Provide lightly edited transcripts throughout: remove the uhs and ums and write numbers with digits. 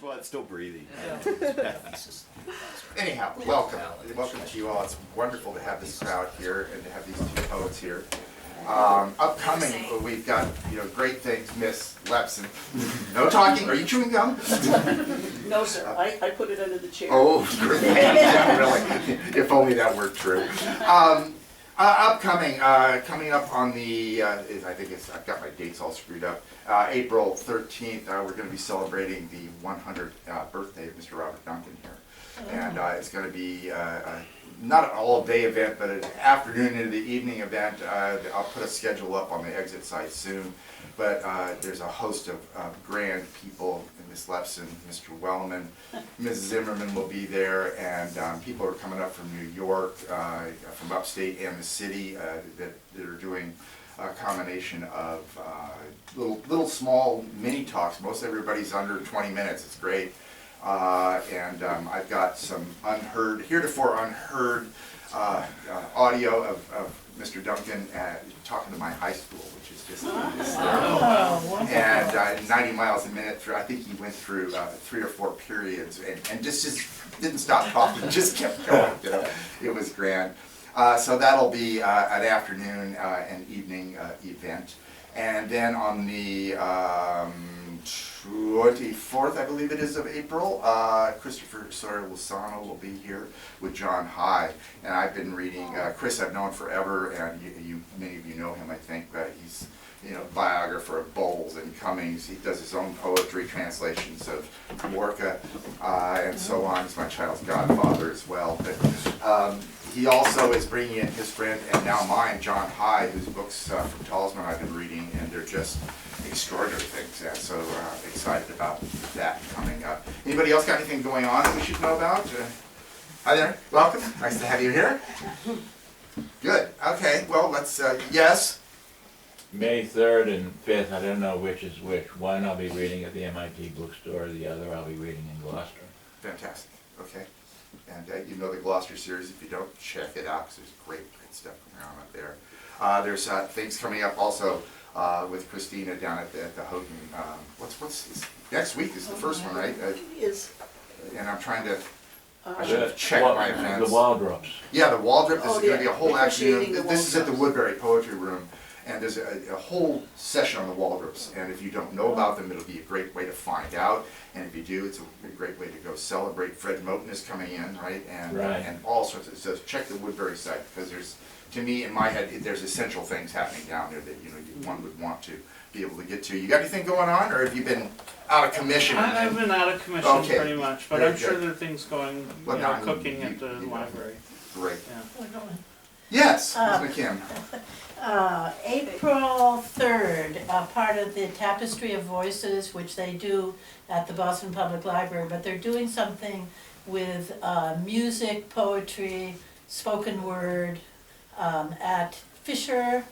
Well, it's still breathing. Anyhow, welcome. Welcome to you all. It's wonderful to have this crowd here and to have these two poets here. Upcoming, we've got great things. Miss Lepson. No talking. Are you chewing gum? No, sir. I put it under the chair. Oh, great. Yeah, really. If only that were true. Upcoming, coming up on the, I think I've got my dates all screwed up. April 13th, we're going to be celebrating the 100th birthday of Mr. Robert Duncan here. And it's going to be not an all-day event, but an afternoon into the evening event. I'll put a schedule up on the exit site soon. But there's a host of grand people, Miss Lepson, Mr. Wellman, Ms. Zimmerman will be there, and people are coming up from New York, from upstate and the city that are doing a combination of little small mini talks. Most everybody's under 20 minutes. It's great. And I've got some heretofore unheard audio of Mr. Duncan talking to my high school, which is just and 90 miles a minute through. I think he went through 3 or 4 periods and just didn't stop talking, just kept going. It was grand. So that'll be an afternoon and evening event, and then on the 24th, I believe it is, of April, Christopher Sawyer-Lozano will be here with John High. And I've been reading, Chris I've known forever, and many of you know him, I think, but he's biographer of Bowles and Cummings. He does his own poetry, translations of Lorca, and so on. He's my child's godfather as well. But he also is bringing in his friend, and now mine, John High, whose books from Talisman I've been reading, and they're just extraordinary things. Yeah, so excited about that coming up. Anybody else got anything going on that we should know about? Hi there, welcome. Nice to have you here. Good. Okay. Well, let's. Yes. May 3rd and 5th. I don't know which is which. One I'll be reading at the MIT bookstore. The other I'll be reading in Gloucester. Fantastic. Okay. And you know the Gloucester series. If you don't, check it out because there's great stuff going on up there. There's things coming up also. With Christina down at the Houghton. Next week is the first one, right? It is. And I'm trying to. I should have checked my events. The Waldrops. Yeah, the Waldrop. This is going to be a whole Appreciating afternoon. This is at the Woodbury Poetry Room, and there's a whole session on the Waldrops. And if you don't know about them, it'll be a great way to find out. And if you do, it's a great way to go celebrate. Fred Moten is coming in, right? And all sorts of. So check the Woodbury site because there's. To me, in my head, there's essential things happening down there that one would want to be able to get to. You got anything going on, or have you been out of commission? I've been out of commission pretty much, but I'm sure there are things going, cooking at the library. Great. Yeah. Yes, Ms. McKim. April 3rd, part of the Tapestry of Voices, which they do at the Boston Public Library, but they're doing something with music, poetry, spoken word, at Fisher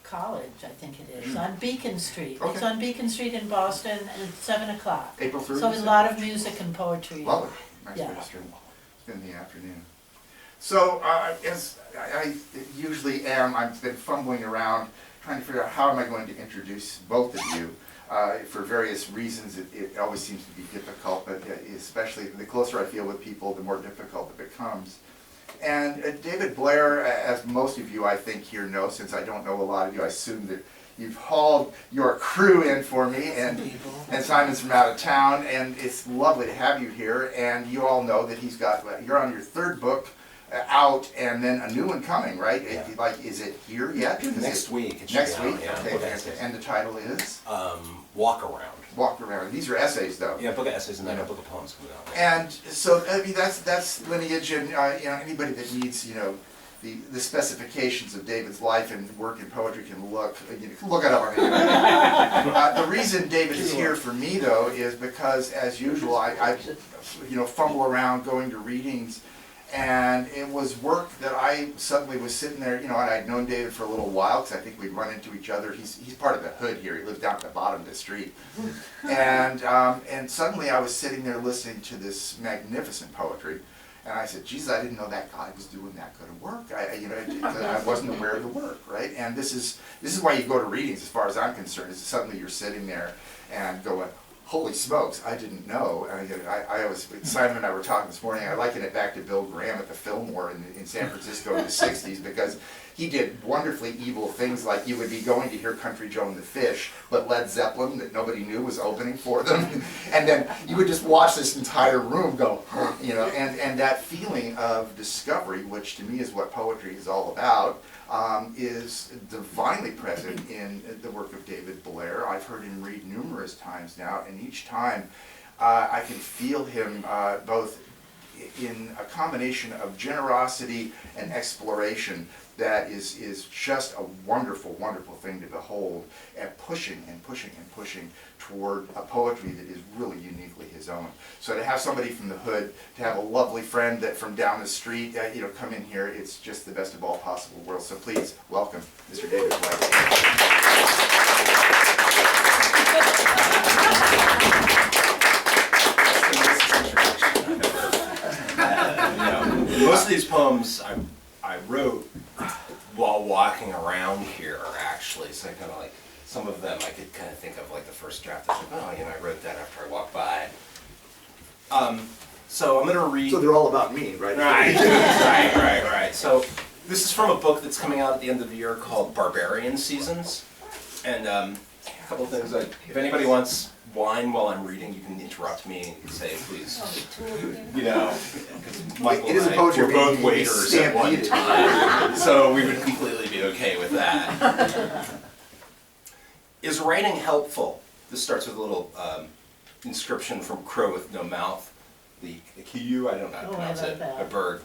College, I think it is, on Beacon Street. Okay. It's on Beacon Street in Boston, and it's 7 o'clock. April 3rd? So a lot of music and poetry. Lovely. Nice Yeah. ministry. It's in the afternoon. So, as I usually am, I've been fumbling around trying to figure out how am I going to introduce both of you. For various reasons, it always seems to be difficult, but especially the closer I feel with people, the more difficult it becomes. And David Blair, as most of you I think here know, since I don't know a lot of you, I assume that you've hauled your crew in for me, and Simon's from out of town, and it's lovely to have you here. And you all know that you're on your 3rd book out, and then a new one coming, right? Yeah. Is it here yet? Next week. Next week? Yeah, Okay. And the title is? Walk Around. Walk Around. These are essays, though. Yeah, book of essays and then a book of poems coming out. And so, I mean, that's lineage, and anybody that needs, the specifications of David's life and work in poetry can look it up on the internet. The reason David is here for me, though, is because, as usual, I fumble around going to readings. And it was work that I suddenly was sitting there, and I'd known David for a little while because I think we'd run into each other. He's part of the hood here. He lives down at the bottom of the street. And suddenly I was sitting there listening to this magnificent poetry. And I said, geez, I didn't know that guy was doing that good of work. I wasn't aware of the work, right? And this is why you go to readings, as far as I'm concerned, is suddenly you're sitting there and going, holy smokes, I didn't know. I was, Simon and I were talking this morning, I liken it back to Bill Graham at the Fillmore in San Francisco in the 60s, because he did wonderfully evil things, like you would be going to hear Country Joe and the Fish, but Led Zeppelin, that nobody knew, was opening for them. And then you would just watch this entire room go, you know, and that feeling of discovery, which to me is what poetry is all about, is divinely present in the work of David Blair. I've heard him read numerous times now, and each time I can feel him both in a combination of generosity and exploration that is just a wonderful, wonderful thing to behold, and pushing and pushing and pushing toward a poetry that is really uniquely his own. So to have somebody from the hood, to have a lovely friend that from down the street, you know, come in here, it's just the best of all possible worlds. So please welcome Mr. David You know, most of these poems I wrote while walking around here, actually. So I kind of like, some of them I could kind of think of like the first draft. I was like, oh, you know, I wrote that after I walked by. So I'm going to read. So they're all about me, right? Right. So this is from a book that's coming out at the end of the year called Barbarian Seasons. And a couple of things. Like, if anybody wants wine while I'm reading, you can interrupt me and say, please. You know, because Michael and I were both waiters at one time, so we would completely be okay with that. Is writing helpful? This starts with a little inscription from Crow with No Mouth. The Kiyu, I don't know how to pronounce it, a bird.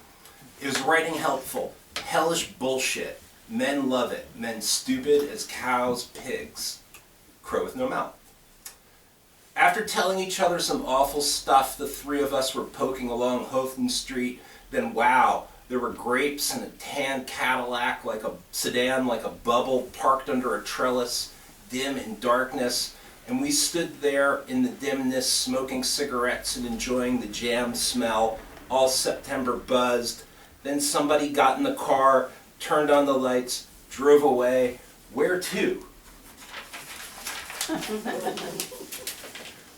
Is writing helpful? Hellish bullshit. Men love it. Men stupid as cows, pigs. Crow with No Mouth. After telling each other some awful stuff, the three of us were poking along Houghton Street. Then, wow, there were grapes and a tan Cadillac, like a sedan, like a bubble, parked under a trellis, dim in darkness. And we stood there in the dimness, smoking cigarettes and enjoying the jam smell. All September buzzed. Then somebody got in the car, turned on the lights, drove away. Where to?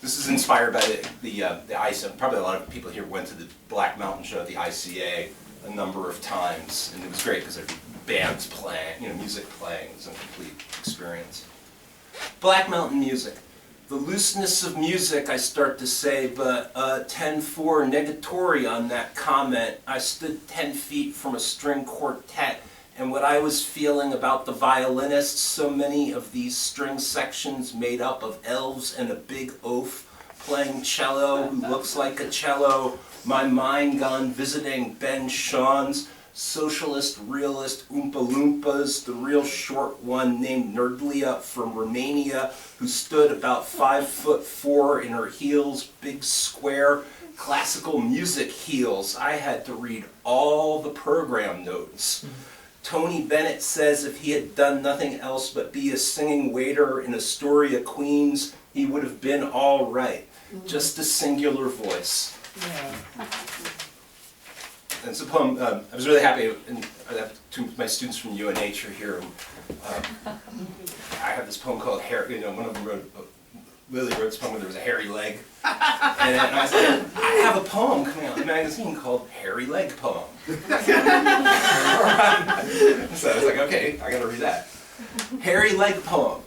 This is inspired by the ICA. Probably a lot of people here went to the Black Mountain show at the ICA a number of times, and it was great because there were bands playing, you know, music playing. It was a complete experience. Black Mountain music. The looseness of music, I start to say, but 10-4 negatory on that comment. I stood 10 feet from a string quartet, and what I was feeling about the violinists, so many of these string sections made up of elves and a big oaf playing cello who looks like a cello, my mind gone visiting Ben Sean's socialist realist Oompa Loompas, the real short one named Nerdlia from Romania, who stood about 5'4" in her heels, big square, classical music heels. I had to read all the program notes. Tony Bennett says if he had done nothing else but be a singing waiter in Astoria, Queens, he would have been all right. Just a singular voice. Yeah. And it's a poem, I was really happy, and I have two of my students from UNH are here. I have this poem called Hairy, you know, one of them wrote, Lily wrote this poem where there was a hairy leg. And I said, I have a poem coming out in the magazine called Hairy Leg Poem. So I was like, okay, I gotta read that. Hairy Leg Poem.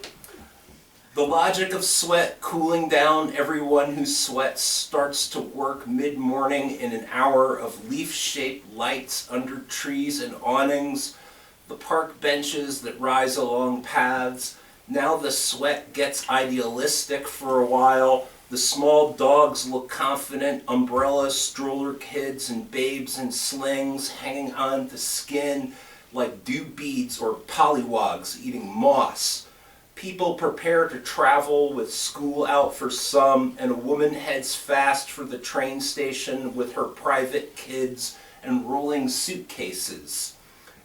The logic of sweat cooling down everyone who sweats starts to work mid-morning in an hour of leaf-shaped lights under trees and awnings, the park benches that rise along paths. Now the sweat gets idealistic for a while. The small dogs look confident, umbrellas, stroller kids, and babes in slings hanging on to skin like dew beads or pollywogs eating moss. People prepare to travel with school out for some, and a woman heads fast for the train station with her private kids and rolling suitcases.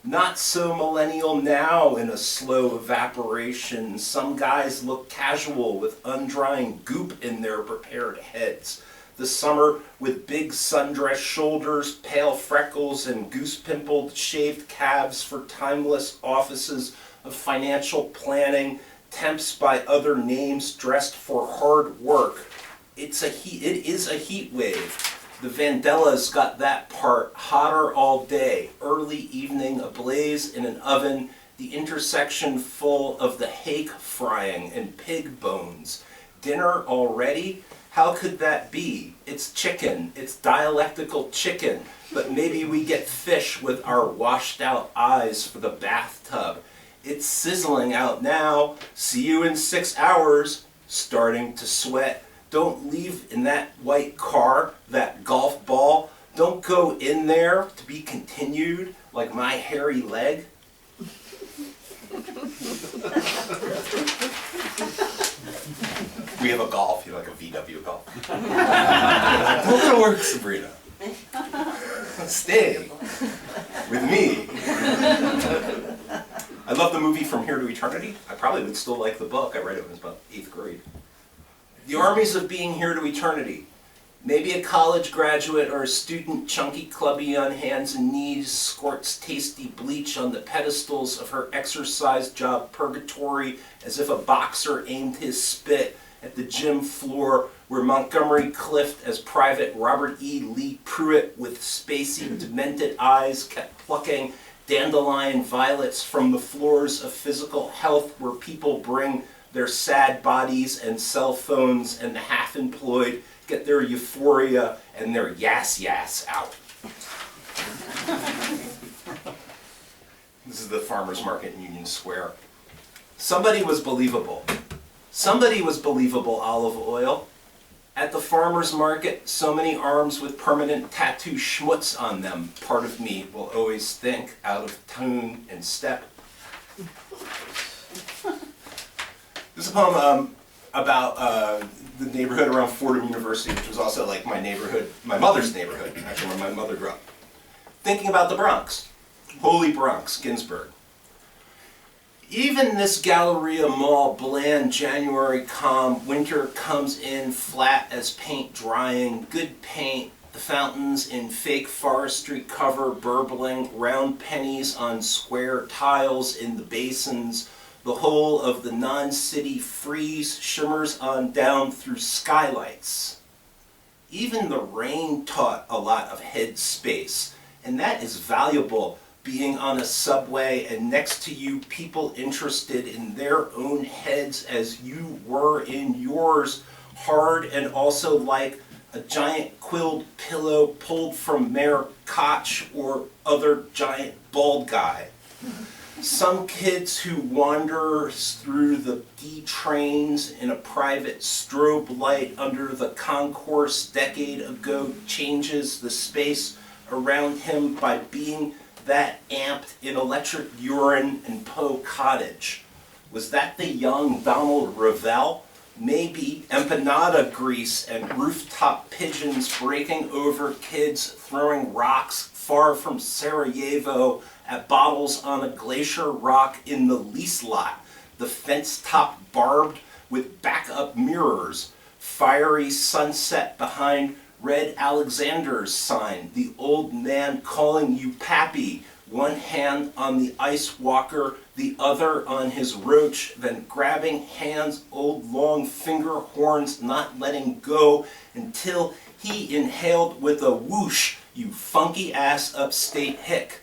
Not so millennial now in a slow evaporation. Some guys look casual with undrying goop in their prepared heads. The summer with big sundress shoulders, pale freckles, and goose-pimpled shaved calves for timeless offices of financial planning, temps by other names dressed for hard work. It is a heat wave. The Vandella's got that part hotter all day, early evening ablaze in an oven, the intersection full of the hake frying and pig bones. Dinner already? How could that be? It's chicken, it's dialectical chicken, but maybe we get fish with our washed out eyes for the bathtub. It's sizzling out now. See you in 6 hours. Starting to sweat. Don't leave in that white car, that golf ball. Don't go in there to be continued like my hairy leg. We have a golf, like a VW golf. Don't go to work, Sabrina. Stay with me. I love the movie From Here to Eternity. I probably would still like the book. I read it when I was about 8th grade. The armies of being here to eternity. Maybe a college graduate or a student, chunky clubby on hands and knees, squirts tasty bleach on the pedestals of her exercise job purgatory as if a boxer aimed his spit at the gym floor where Montgomery Clift as Private Robert E. Lee Pruitt with spacey, demented eyes kept plucking dandelion violets from the floors of physical health where people bring their sad bodies and cell phones and the half-employed get their euphoria and their yas out. This is the farmer's market in Union Square. Somebody was believable. Somebody was believable, olive oil. At the farmer's market, so many arms with permanent tattoo schmutz on them. Part of me will always think out of tune and step. This is a poem about the neighborhood around Fordham University, which was also like my neighborhood, my mother's neighborhood, actually where my mother grew up. Thinking about the Bronx. Holy Bronx, Ginsberg. Even this Galleria Mall, bland January calm, winter comes in flat as paint drying, good paint, the fountains in fake forestry cover burbling, round pennies on square tiles in the basins, the whole of the non-city frieze shimmers on down through skylights. Even the rain taught a lot of head space, and that is valuable, being on a subway and next to you people interested in their own heads as you were in yours, hard and also like a giant quilled pillow pulled from Mayor Koch or other giant bald guy. Some kids who wanders through the D trains in a private strobe light under the concourse decade ago changes the space around him by being that amped in electric urine and Poe Cottage. Was that the young Donald Ravel? Maybe empanada grease and rooftop pigeons breaking over kids throwing rocks far from Sarajevo at bottles on a glacier rock in the lease lot, the fence top barbed with backup mirrors, fiery sunset behind Red Alexander's sign, the old man calling you pappy, one hand on the ice walker, the other on his roach, then grabbing hands, old long finger horns, not letting go until he inhaled with a whoosh, you funky ass upstate hick.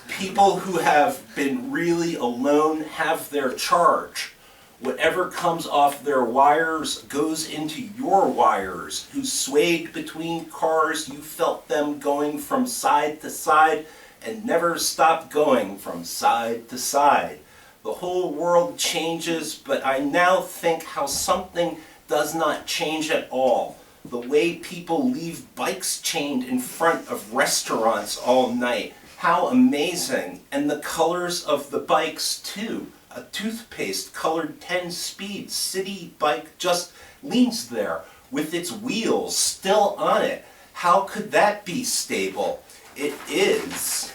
People who have been really alone have their charge. Whatever comes off their wires goes into your wires, who swayed between cars, you felt them going from side to side and never stopped going from side to side. The whole world changes, but I now think how something does not change at all. The way people leave bikes chained in front of restaurants all night. How amazing. And the colors of the bikes too. A toothpaste colored 10-speed city bike just leans there with its wheels still on it. How could that be stable? It is.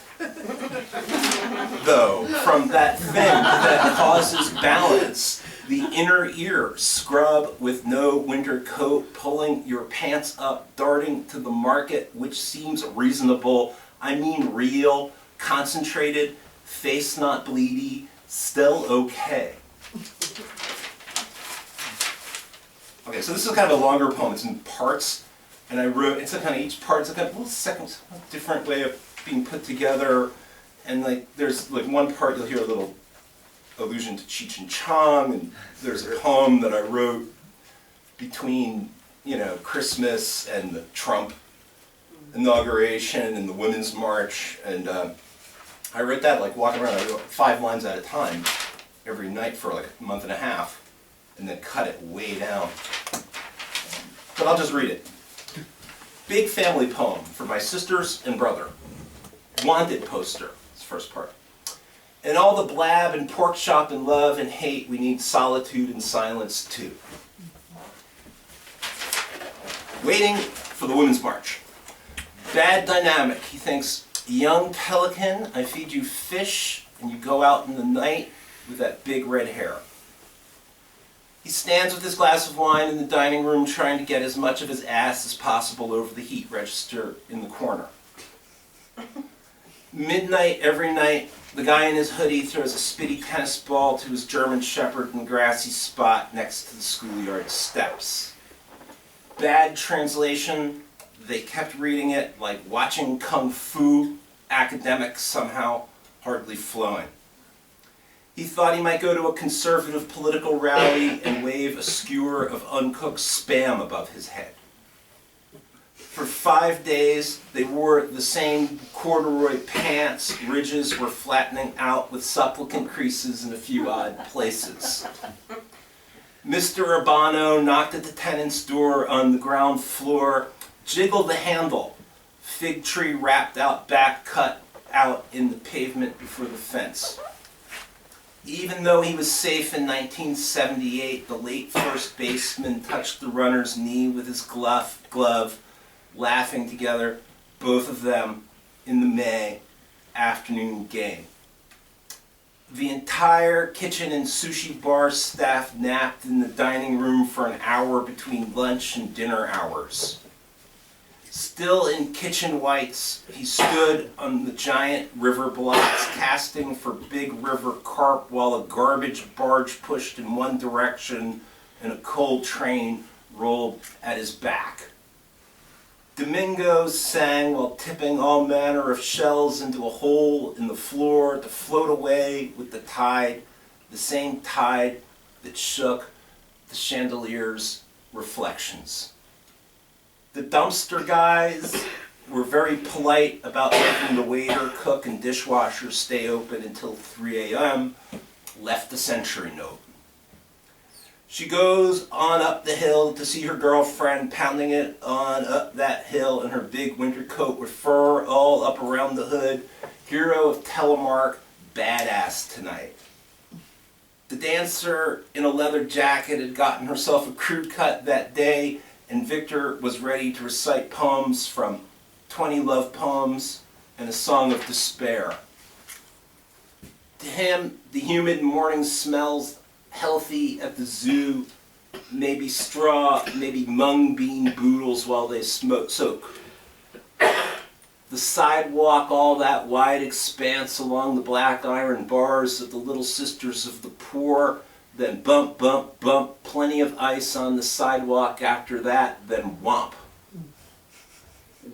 Though, from that thing that causes balance, the inner ear scrub with no winter coat, pulling your pants up, darting to the market, which seems reasonable. I mean real, concentrated, face not bleedy, still okay. Okay, so this is kind of a longer poem. It's in parts, and I wrote. It's a kind of each part's like a little second, different way of being put together, and like there's like one part you'll hear a little allusion to Cheech and Chong, and there's a poem that I wrote between Christmas and the Trump inauguration and the Women's March, and I wrote that like walking around. I wrote 5 lines at a time every night for like a month and a half, and then cut it way down. But I'll just read it. Big family poem for my sisters and brother. Wanted poster. It's the first part. In all the blab and pork chop and love and hate, we need solitude and silence too. Waiting for the Women's March. Bad dynamic. He thinks, young pelican, I feed you fish, and you go out in the night with that big red hair. He stands with his glass of wine in the dining room trying to get as much of his ass as possible over the heat register in the corner. Midnight every night, the guy in his hoodie throws a spitty tennis ball to his German shepherd in the grassy spot next to the schoolyard steps. Bad translation, they kept reading it like watching kung fu, academic somehow, hardly flowing. He thought he might go to a conservative political rally and wave a skewer of uncooked spam above his head. For 5 days, they wore the same corduroy pants. Ridges were flattening out with supplicant creases in a few odd places. Mr. Urbano knocked at the tenant's door on the ground floor, jiggled the handle, fig tree wrapped out back cut out in the pavement before the fence. Even though he was safe in 1978, the late first baseman touched the runner's knee with his glove, laughing together, both of them, in the May afternoon game. The entire kitchen and sushi bar staff napped in the dining room for an hour between lunch and dinner hours. Still in kitchen whites, he stood on the giant river blocks casting for big river carp while a garbage barge pushed in one direction and a coal train rolled at his back. Domingos sang while tipping all manner of shells into a hole in the floor to float away with the tide, the same tide that shook the chandelier's reflections. The dumpster guys were very polite about making the waiter, cook, and dishwasher stay open until 3 a.m., left a sentry note. She goes on up the hill to see her girlfriend pounding it on up that hill in her big winter coat with fur all up around the hood. Hero of Telemark, badass tonight. The dancer in a leather jacket had gotten herself a crew cut that day, and Victor was ready to recite poems from 20 Love Poems and A Song of Despair. To him, the humid morning smells healthy at the zoo, maybe straw, maybe mung bean boodles while they soak. The sidewalk, all that wide expanse along the black iron bars of the Little Sisters of the Poor, then bump, bump, bump, plenty of ice on the sidewalk after that, then whomp.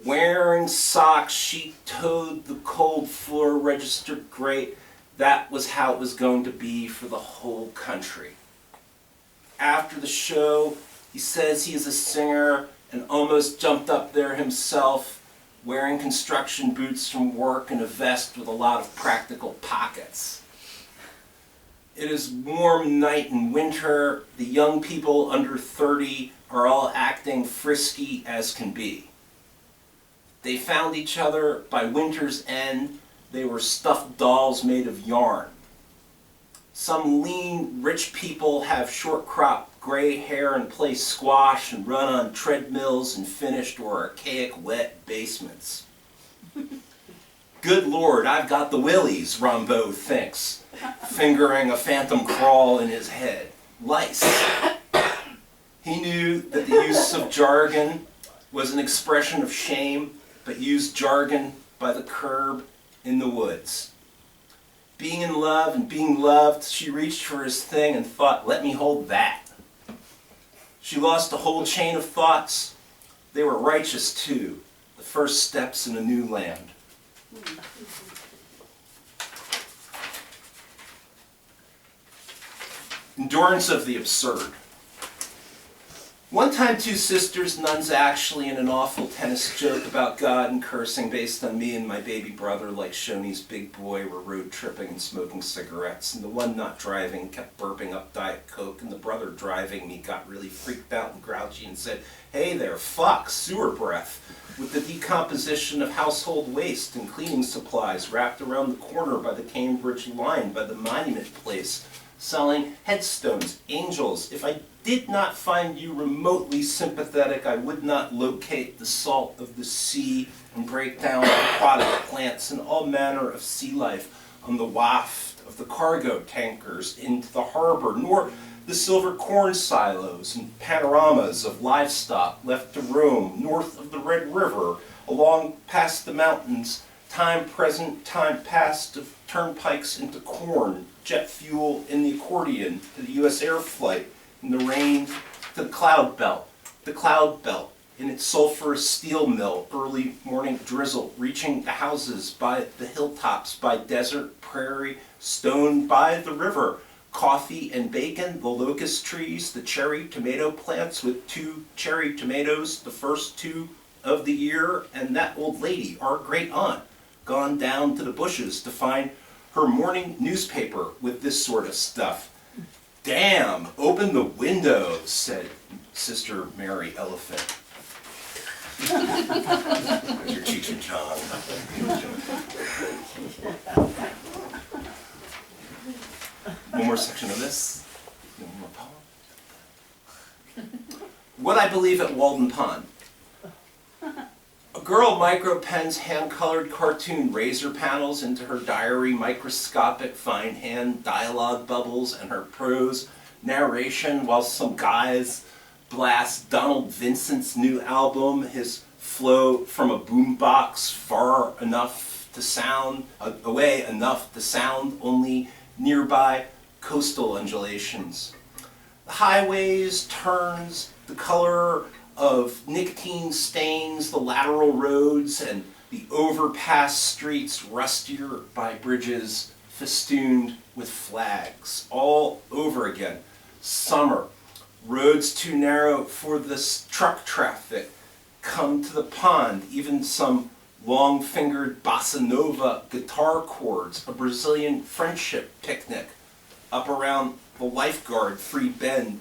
Wearing socks, she towed the cold floor registered grate. That was how it was going to be for the whole country. After the show, he says he is a singer and almost jumped up there himself, wearing construction boots from work and a vest with a lot of practical pockets. It is warm night in winter. The young people under 30 are all acting frisky as can be. They found each other by winter's end. They were stuffed dolls made of yarn. Some lean, rich people have short crop gray hair and play squash and run on treadmills in finished or archaic wet basements. Good Lord, I've got the willies, Rambo thinks, fingering a phantom crawl in his head. Lice. He knew that the use of jargon was an expression of shame, but used jargon by the curb in the woods. Being in love and being loved, she reached for his thing and thought, let me hold that. She lost a whole chain of thoughts. They were righteous too, the first steps in a new land. Endurance of the absurd. One time, two sisters, nuns actually, in an awful tennis joke about God and cursing based on me and my baby brother, like Shoney's big boy, were road tripping and smoking cigarettes. And the one not driving kept burping up Diet Coke, and the brother driving me got really freaked out and grouchy and said, "Hey there, fuck, sewer breath," with the decomposition of household waste and cleaning supplies wrapped around the corner by the Cambridge line by the Monument Place, selling headstones, angels. If I did not find you remotely sympathetic, I would not locate the salt of the sea and break down aquatic plants and all manner of sea life on the waft of the cargo tankers into the harbor, nor the silver corn silos and panoramas of livestock left to roam north of the Red River, along past the mountains, time present, time past, of turnpikes into corn, jet fuel in the accordion, to the U.S. air flight, in the rain, to the cloud belt in its sulfurous steel mill, early morning drizzle, reaching the houses by the hilltops, by desert, prairie, stone, by the river, coffee and bacon, the locust trees, the cherry tomato plants with 2 cherry tomatoes, the first 2 of the year, and that old lady, our great aunt, gone down to the bushes to find her morning newspaper with this sort of stuff. "Damn, open the windows," said Sister Mary Elephant. That's your Cheech and Chong. One more section of this, then one more poem. What I Believe at Walden Pond. A girl micropens hand-colored cartoon razor panels into her diary, microscopic fine hand dialogue bubbles, and her prose narration while some guys blast Donald Vincent's new album, his flow from a boombox far enough to sound, away enough to sound only nearby coastal undulations. The highways, turns, the color of nicotine stains the lateral roads, and the overpass streets rustier by bridges festooned with flags. All over again. Summer. Roads too narrow for this truck traffic. Come to the pond. Even some long-fingered bossa nova guitar chords. A Brazilian friendship picnic. Up around the lifeguard free bend.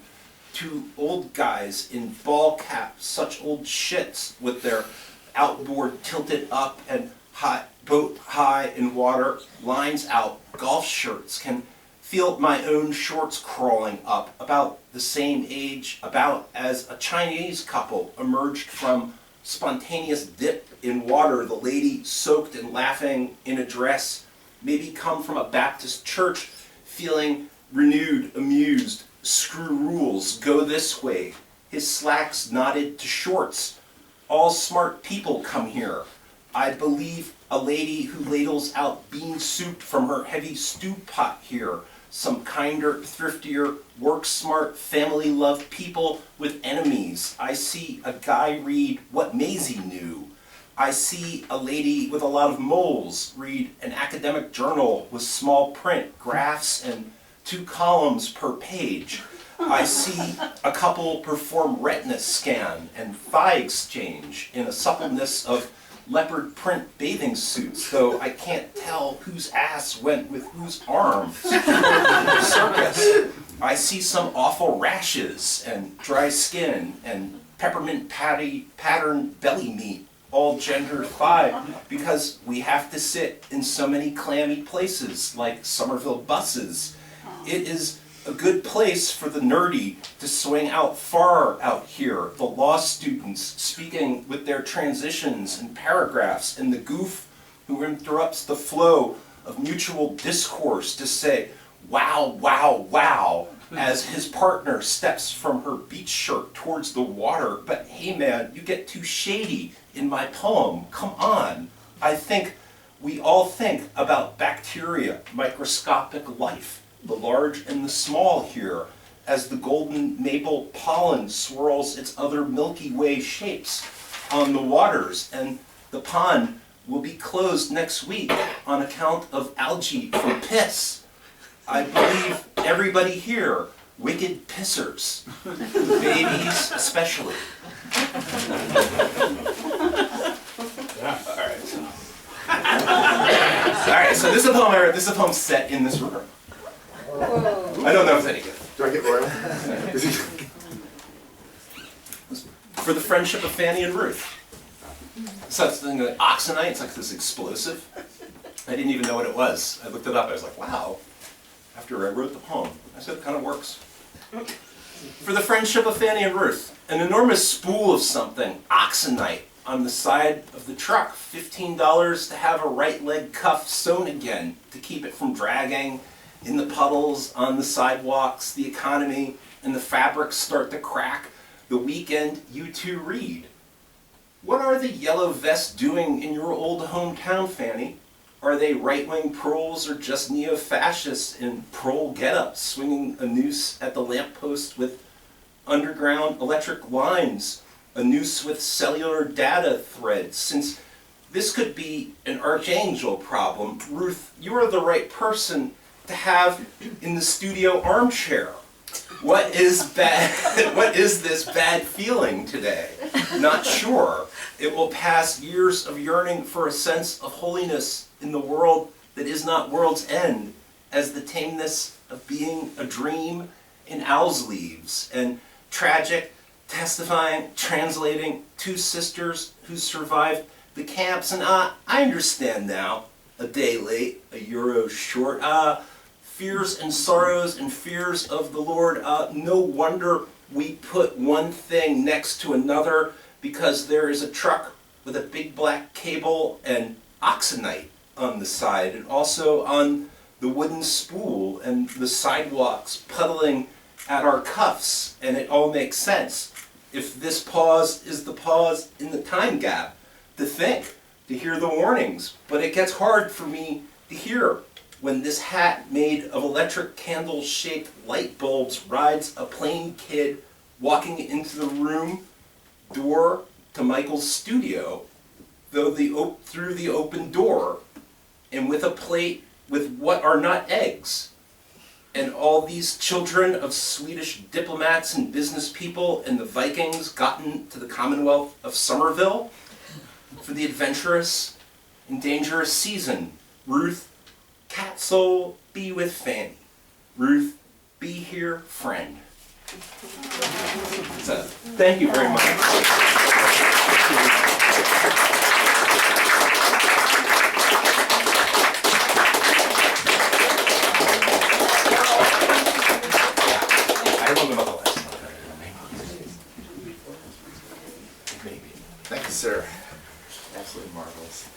2 old guys in ball caps, such old shits, with their outboard tilted up and boat high in water, lines out, golf shirts, can feel my own shorts crawling up, about the same age, about as a Chinese couple emerged from spontaneous dip in water, the lady soaked and laughing in a dress, maybe come from a Baptist church, feeling renewed, amused. Screw rules, go this way. His slacks knotted to shorts. All smart people come here. I believe a lady who ladles out bean soup from her heavy stew pot here. Some kinder, thriftier, work-smart, family-love people with enemies. I see a guy read What Maisie Knew. I see a lady with a lot of moles read an academic journal with small print, graphs, and 2 columns per page. I see a couple perform retina scan and thigh exchange in a suppleness of leopard print bathing suits, though I can't tell whose ass went with whose arm. Circus. I see some awful rashes and dry skin and peppermint pattern belly meat, all gender thigh, because we have to sit in so many clammy places like Somerville buses. It is a good place for the nerdy to swing out far out here, the law students speaking with their transitions and paragraphs, and the goof who interrupts the flow of mutual discourse to say, "Wow, wow, wow," as his partner steps from her beach shirt towards the water. But hey man, you get too shady in my poem, come on. I think we all think about bacteria, microscopic life, the large and the small here, as the golden maple pollen swirls its other Milky Way shapes on the waters, and the pond will be closed next week on account of algae from piss. I believe everybody here, wicked pissers, the babies especially. All right, so this is a poem I wrote. This is a poem set in this room. I don't know if it's any good. Do I get royal? For the friendship of Fanny and Ruth. Something like oxenite, it's like this explosive. I didn't even know what it was. I looked it up, I was like, wow. After I wrote the poem, I said it kind of works. For the friendship of Fanny and Ruth, an enormous spool of something, oxenite, on the side of the truck. $15 to have a right leg cuff sewn again to keep it from dragging in the puddles on the sidewalks. The economy and the fabrics start to crack. The weekend you two read. What are the yellow vests doing in your old hometown, Fanny? Are they right-wing proles or just neo-fascists in prole get-ups, swinging a noose at the lamppost with underground electric lines, a noose with cellular data threads? Since this could be an archangel problem, Ruth, you are the right person to have in the studio armchair. What is bad? What is this bad feeling today? Not sure. It will pass years of yearning for a sense of holiness in the world that is not world's end, as the tameness of being a dream in owl's leaves, and tragic, testifying, translating two sisters who survived the camps. And I understand now, a day late, a euro short. Fears and sorrows and fears of the Lord. No wonder we put one thing next to another, because there is a truck with a big black cable and oxenite on the side, and also on the wooden spool, and the sidewalks puddling at our cuffs, and it all makes sense. If this pause is the pause in the time gap, to think, to hear the warnings, but it gets hard for me to hear when this hat made of electric candle-shaped light bulbs rides a plain kid walking into the room door to Michael's studio, through the open door, and with a plate with what are not eggs. And all these children of Swedish diplomats and business people and the Vikings gotten to the Commonwealth of Somerville for the adventurous and dangerous season. Ruth, cat soul, be with Fanny. Ruth, be here, friend. So, thank you very much. I don't know about the last one. Maybe. Thank you, sir. Absolutely marvelous.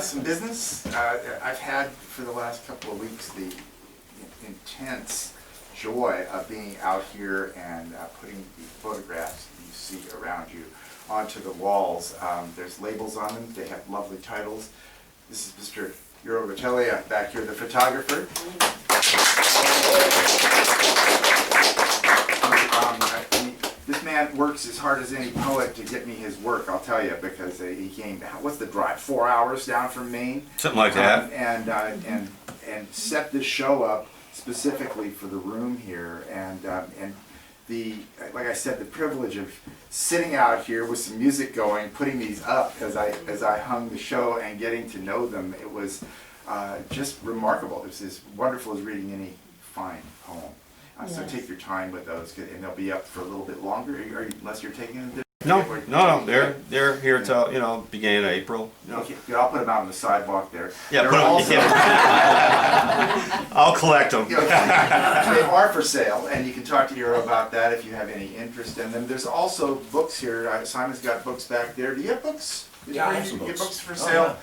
Some business. I've had for the last couple of weeks the intense joy of being out here and putting the photographs you see around you onto the walls. There's labels on them. They have lovely titles. This is Mr. Eero Ruuttila back here, the photographer. This man works as hard as any poet to get me his work, I'll tell you, because he came, what's the drive, 4 hours down from Maine? Something like that. And set this show up specifically for the room here. And like I said, the privilege of sitting out here with some music going, putting these up as I hung the show and getting to know them, it was just remarkable. It was as wonderful as reading any fine poem. So take your time with those, and they'll be up for a little bit longer, unless you're taking them. No, they're here till beginning of April. Okay, I'll put them out on the sidewalk there. Yeah, They're put 'em- also, I'll collect them. they are for sale, and you can talk to Eero about that if you have any interest in them. There's also books here. Simon's got books back there. Do you have books? Yeah, I have some You get books. books for sale.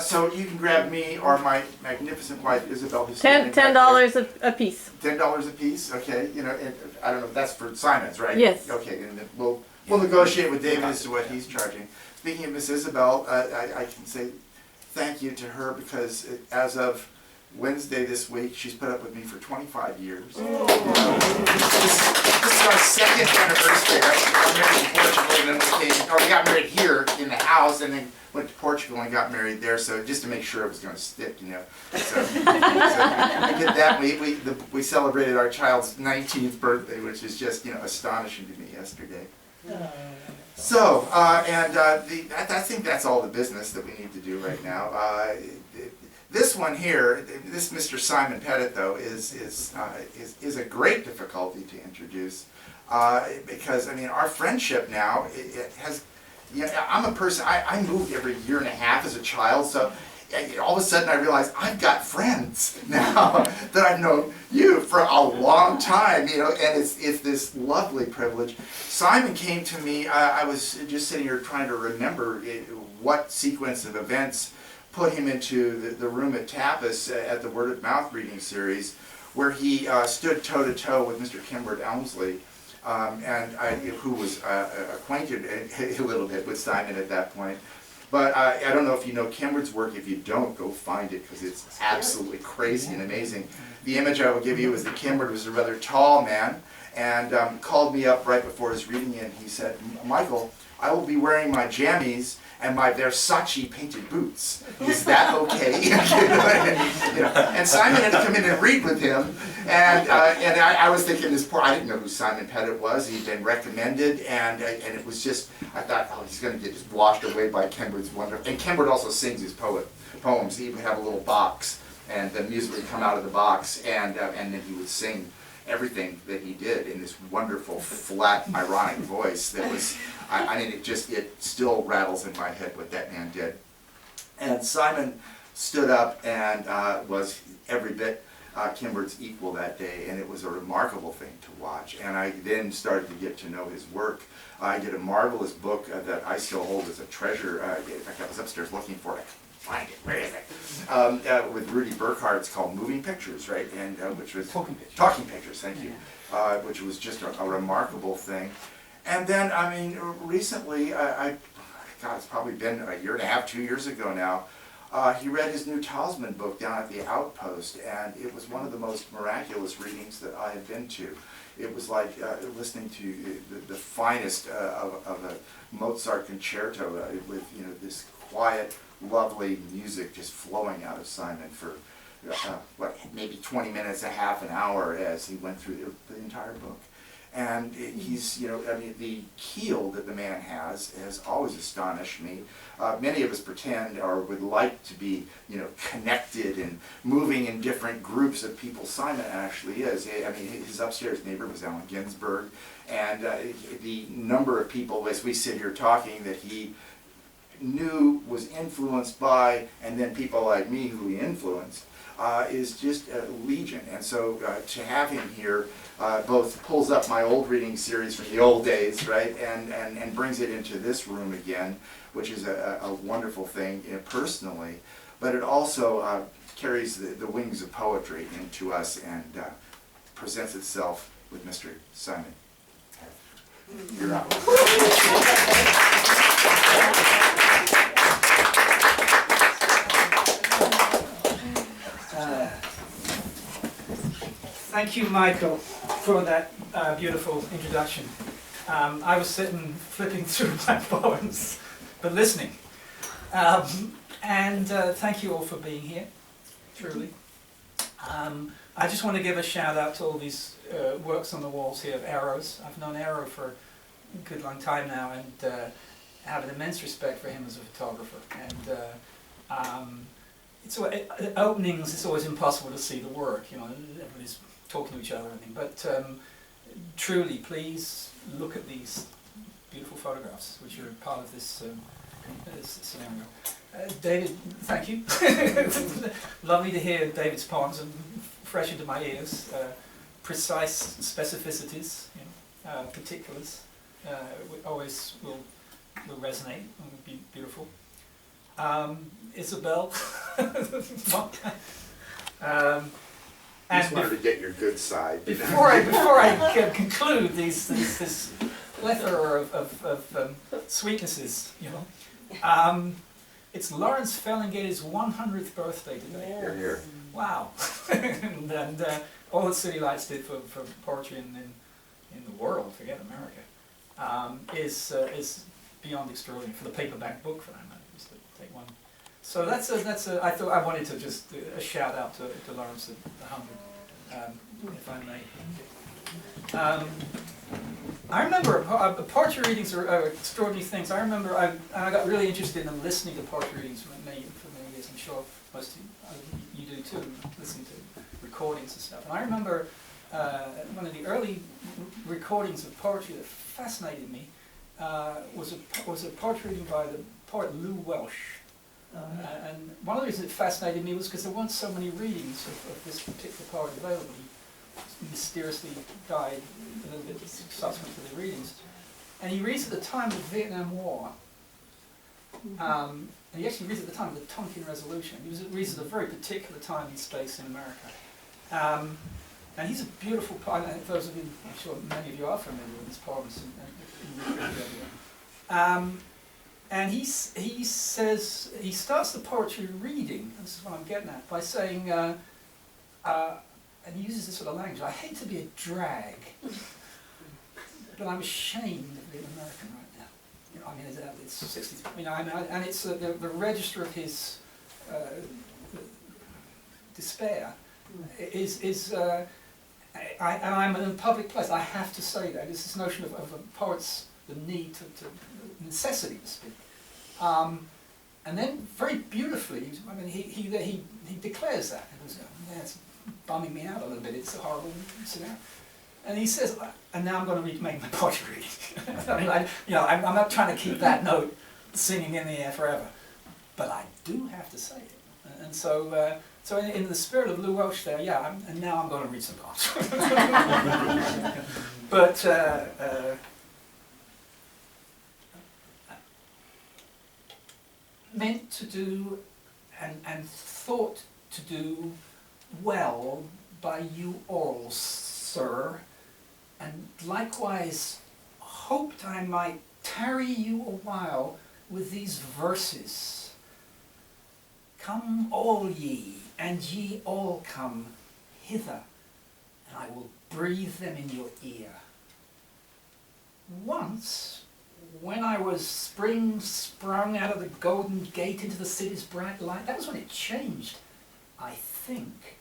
So you can grab me or my magnificent wife Isabel. who's $10 standing back there. a piece. $10 a piece. Okay, and I don't know if that's for Simon's, right? Yes. Okay, and then we'll negotiate with David as to what he's charging. Speaking of Miss Isabel, I can say thank you to her, because as of Wednesday this week. She's put up with me for 25 years. This is our second anniversary. We got married in Portugal, and then we got married here in the house, and then went to Portugal and got married there. So just to make sure it was going to stick, you know. So I did that. We celebrated our child's 19th birthday, which is just, you know, astonishing to me yesterday. So, I think that's all the business that we need to do right now. This one here, this Mr. Simon Pettet, though, is a great difficulty to introduce because, I mean, our friendship now, it has, you know, I'm a person, I moved every year and a half as a child, so all of a sudden I realized I've got friends now that I've known you for a long time, you know, and it's this lovely privilege. Simon came to me, I was just sitting here trying to remember what sequence of events put him into the room at Tapas at the Word of Mouth reading series, where he stood toe-to-toe with Mr. Kimbert Elmsley, who was acquainted a little bit with Simon at that point. But I don't know if you know Kimbert's work. If you don't, go find it, because it's absolutely crazy and amazing. The image I will give you is that Kimbert was a rather tall man, and called me up right before his reading, and he said, "Michael, I will be wearing my jammies and my Versace painted boots. Is that okay?" You know, and Simon had to come in and read with him, and I was thinking, I didn't know who Simon Pettet was. He'd been recommended, and it was just, I thought, oh, he's going to get just washed away by Kimbert's wonderful. And Kimbert also sings his poems. He would have a little box, and the music would come out of the box, and then he would sing everything that he did in this wonderful, flat, ironic voice that was, I mean, it still rattles in my head what that man did. And Simon stood up and was every bit Kimbert's equal that day, and it was a remarkable thing to watch. And I then started to get to know his work. I did a marvelous book that I still hold as a treasure. In fact, I was upstairs looking for it. Find it, where is it? With Rudy Burkhardt. It's called Moving Pictures, right? And which was Talking Pictures. Thank you. Which was just a remarkable thing. And then, I mean, recently, God, it's probably been a year and a half, 2 years ago now. He read his new Talisman book down at the Outpost, and it was one of the most miraculous readings that I have been to. It was like listening to the finest of a Mozart concerto with, you know, this quiet, lovely music just flowing out of Simon for maybe 20 minutes, a half an hour as he went through the entire book. And he's, you know, I mean, the keel that the man has always astonished me. Many of us pretend or would like to be, you know, connected and moving in different groups of people. Simon actually is. I mean, his upstairs neighbor was Allen Ginsberg, and the number of people as we sit here talking that he knew, was influenced by, and then people like me who he influenced, is just legion. And so to have him here both pulls up my old reading series from the old days, right, and brings it into this room again, which is a wonderful thing, you know, personally, but it also carries the wings of poetry into us and presents itself with Mr. Simon. You're up. Thank you, Michael, for that beautiful introduction. I was sitting flipping through my poems, but listening. Thank you all for being here, truly. I just want to give a shout out to all these works on the walls here of Eero's. I've known Eero for a good long time now, and have an immense respect for him as a photographer. And at openings, it's always impossible to see the work, you know, everybody's talking to each other and everything, but truly, please look at these beautiful photographs, which are part of this scenario. David, thank you. Lovely to hear David's poems, and fresh into my ears. Precise specificities, you know, particulars, always will resonate and will be beautiful. Isabel. I just wanted to get your good side. Before I conclude this plethora of sweetnesses, you know, it's Lawrence Ferlinghet's 100th birthday today. You're here. wow. and all that City Lights did for poetry in the world, forget America, is beyond extraordinary. For the paperback book, for that matter, just to take one. So that's I thought I wanted to just do a shout out to Lawrence at the 100, if I may. I remember poetry readings are extraordinary things. I remember I got really interested in listening to poetry readings for many years. I'm sure most of you do too, listening to recordings and stuff. And I remember one of the early recordings of poetry that fascinated me was a poetry reading by the poet Lou Welsh. And one of the reasons it fascinated me was because there weren't so many readings of this particular poet available. He mysteriously died a little bit subsequent to the readings. And he reads at the time of the Vietnam War. And he actually reads at the time of the Tonkin Resolution. He reads at a very particular time and space in America. And he's a beautiful poet. Those of you, I'm sure many of you are familiar with his poems. And he says, he starts the poetry reading, this is what I'm getting at, by saying, and he uses this sort of language, I hate to be a drag, but I'm ashamed of being American right now. You know, I mean, it's 63, you know, and it's the register of his despair is and I'm in a public place, I have to say that. It's this notion of a poet's, the need to necessity to speak. And then very beautifully, I mean, he declares that. It was, yeah, it's bumming me out a little bit, it's a horrible scenario. And he says, and now I'm going to make my poetry reading. I mean, I'm not trying to keep that note singing in the air forever, but I do have to say it. And so, so in the spirit of Lou Welsh there, yeah, and now I'm going to read some poems. But meant to do and thought to do well by you all, sir, and likewise hoped I might tarry you a while with these verses. Come all ye, and ye all come hither, and I will breathe them in your ear. Once, when I was spring sprung out of the golden gate into the city's bright light, that was when it changed, I think.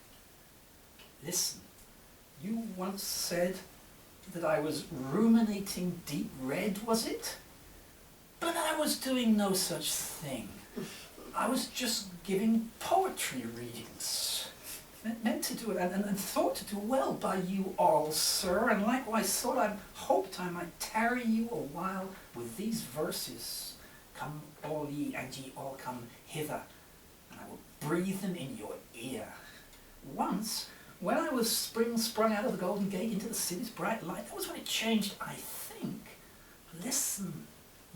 Listen, you once said that I was ruminating deep red, was it? But I was doing no such thing. I was just giving poetry readings. Meant to do it, and thought to do well by you all, sir, and likewise hoped I might tarry you a while with these verses. Come all ye, and ye all come hither, and I will breathe them in your ear. Once, when I was sprung out of the golden gate into the city's bright light, that was when it changed, I think. Listen,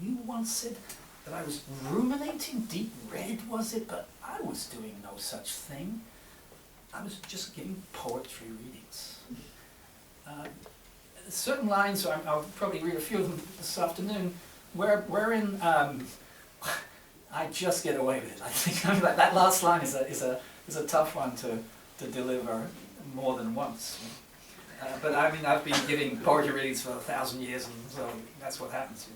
you once said that I was ruminating deep red, was it? But I was doing no such thing. I was just giving poetry readings. Certain lines, I'll probably read a few of them this afternoon, wherein I just get away with it. I think that last line is a tough one to deliver more than once. But I mean, I've been giving poetry readings for 1,000 years, and so that's what happens.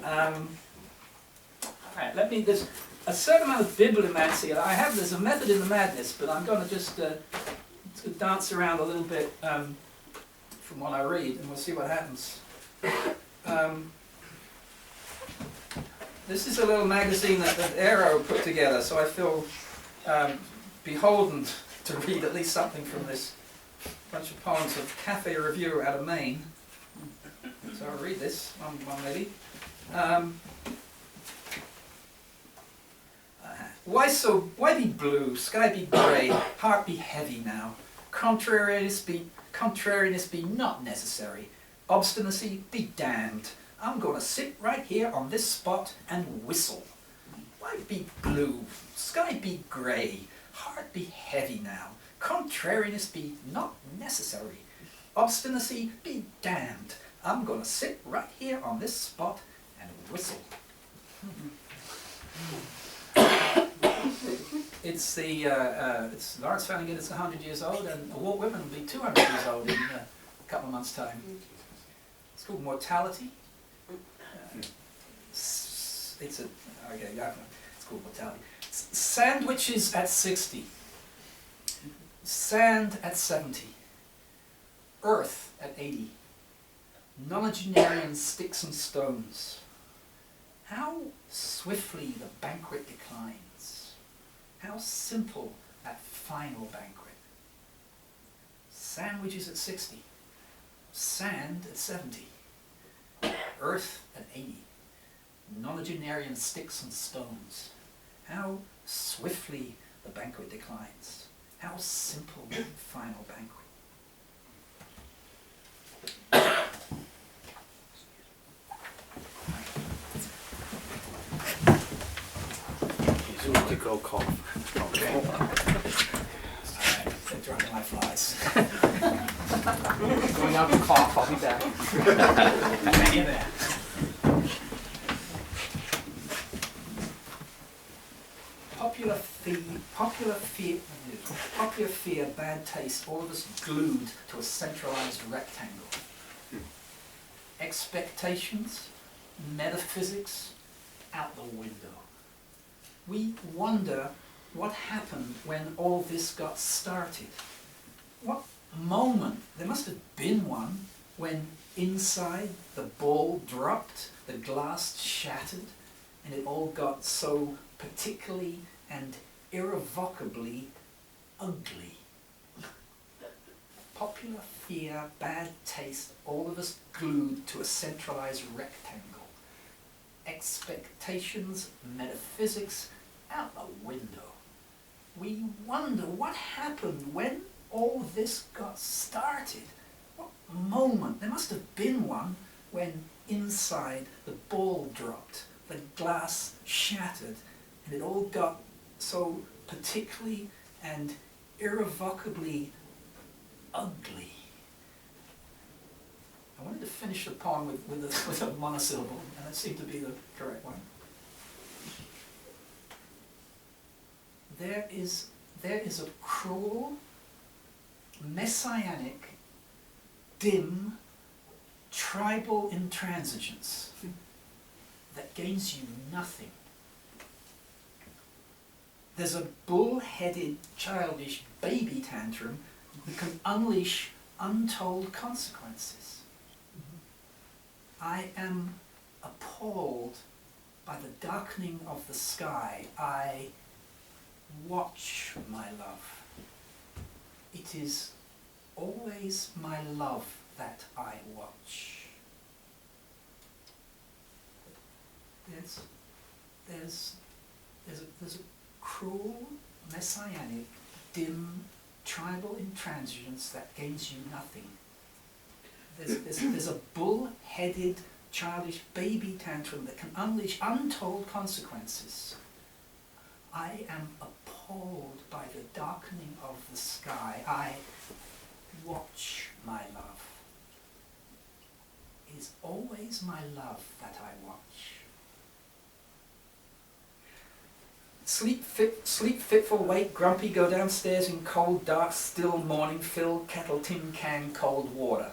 All right, there's a certain amount of bibliomancy. There's a method in the madness, but I'm going to just dance around a little bit from what I read, and we'll see what happens. This is a little magazine that Eero put together, so I feel beholden to read at least something from this bunch of poems of Cafe Review out of Maine. So I'll read this one maybe. Why be blue, sky be grey, heart be heavy now? Contrariness be not necessary. Obstinacy be damned. I'm gonna sit right here on this spot and whistle. Why be blue, sky be grey, heart be heavy now? Contrariness be not necessary. Obstinacy be damned. I'm gonna sit right here on this spot and whistle. it's Lawrence Flanagan. It's 100 years old, and Walt Whitman will be 200 years old in a couple of months' time. It's called Mortality. It's called Mortality. Sandwiches at 60. Sand at 70. Earth at 80. Nonagenarian sticks and stones. How swiftly the banquet declines. How simple that final banquet. Sandwiches at 60. Sand at 70. Earth at 80. Nonagenarian sticks and stones. How swiftly the banquet declines. How simple the final banquet. You need to go cough. Okay. Alright, they're dropping my flies. Going out to cough, I'll be back. Hang in there. Popular fear, bad taste, all of us glued to a centralized rectangle. Expectations, metaphysics, out the window. We wonder what happened when all this got started. What moment, there must have been one, when inside the ball dropped, the glass shattered, and it all got so particularly and irrevocably ugly. Popular fear, bad taste, all of us glued to a centralized rectangle. Expectations, metaphysics, out the window. We wonder what happened when all this got started. What moment, there must have been one, when inside the ball dropped, the glass shattered, and it all got so particularly and irrevocably ugly. I wanted to finish the poem with a monosyllable, and that seemed to be the correct one. There is a cruel, messianic, dim, tribal intransigence that gains you nothing. There's a bull-headed, childish baby tantrum that can unleash untold consequences. I am appalled by the darkening of the sky. I watch my love. It is always my love that I watch. There's a cruel, messianic, dim, tribal intransigence that gains you nothing. There's a bull-headed, childish baby tantrum that can unleash untold consequences. I am appalled by the darkening of the sky. I watch my love. It is always my love that I watch. Sleep fitful, wake grumpy, go downstairs in cold, dark, still morning, fill kettle, tin can, cold water.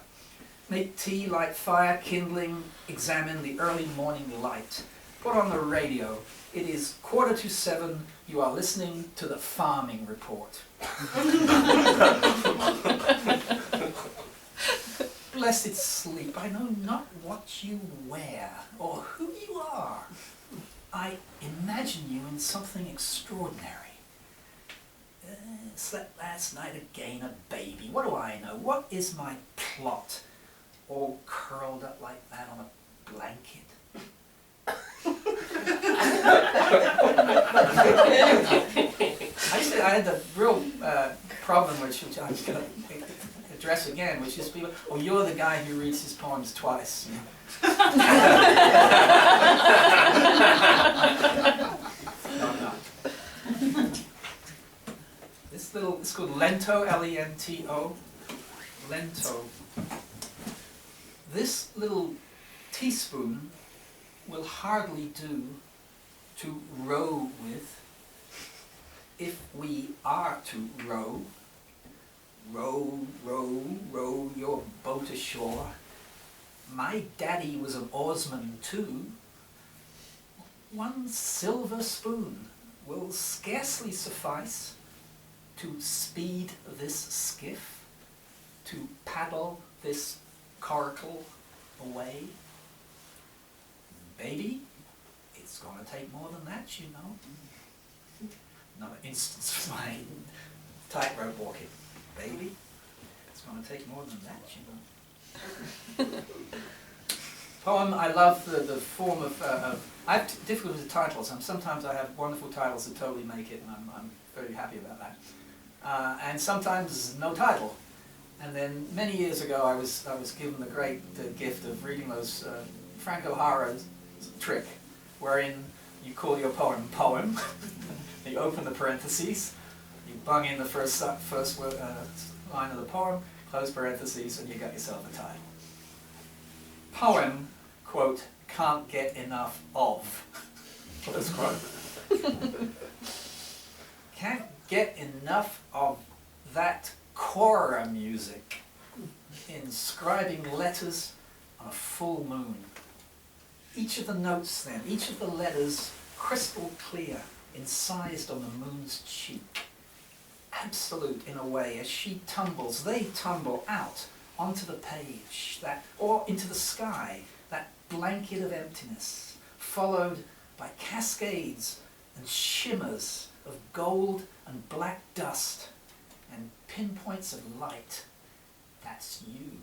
Make tea, light fire, kindling, examine the early morning light. Put on the radio. It is 6:45. You are listening to the farming report. Blessed sleep, I know not what you wear or who you are. I imagine you in something extraordinary. Slept last night again, a baby. What do I know? What is my plot? All curled up like that on a blanket. I had the real problem, which I'm just going to address again, which is people, oh, you're the guy who reads his poems twice. You know? No, I'm not. It's called Lento, L-E-N-T-O. Lento. This little teaspoon will hardly do to row with. if we are to row, row, row, row your boat ashore, my daddy was an oarsman too, one silver spoon will scarcely suffice to speed this skiff, to paddle this coracle away. Baby, it's gonna take more than that, you know. Another instance of my tightrope walking. Baby, it's gonna take more than that, you know. Poem, I love the form of I have difficulty with titles, and sometimes I have wonderful titles that totally make it, and I'm very happy about that. And sometimes no title. And then many years ago I was given the great gift of reading those Franco trick, wherein you call your poem poem, you open the parentheses, you bung in the first line of the poem, close parentheses, and you got yourself a title. Poem, quote, can't get enough of, close quote. Can't get enough of that chora music, inscribing letters on a full moon. Each of the notes then, each of the letters crystal clear, incised on the moon's cheek. Absolute in a way, as she tumbles, they tumble out onto the page, or into the sky, that blanket of emptiness, followed by cascades and shimmers of gold and black dust and pinpoints of light. That's you.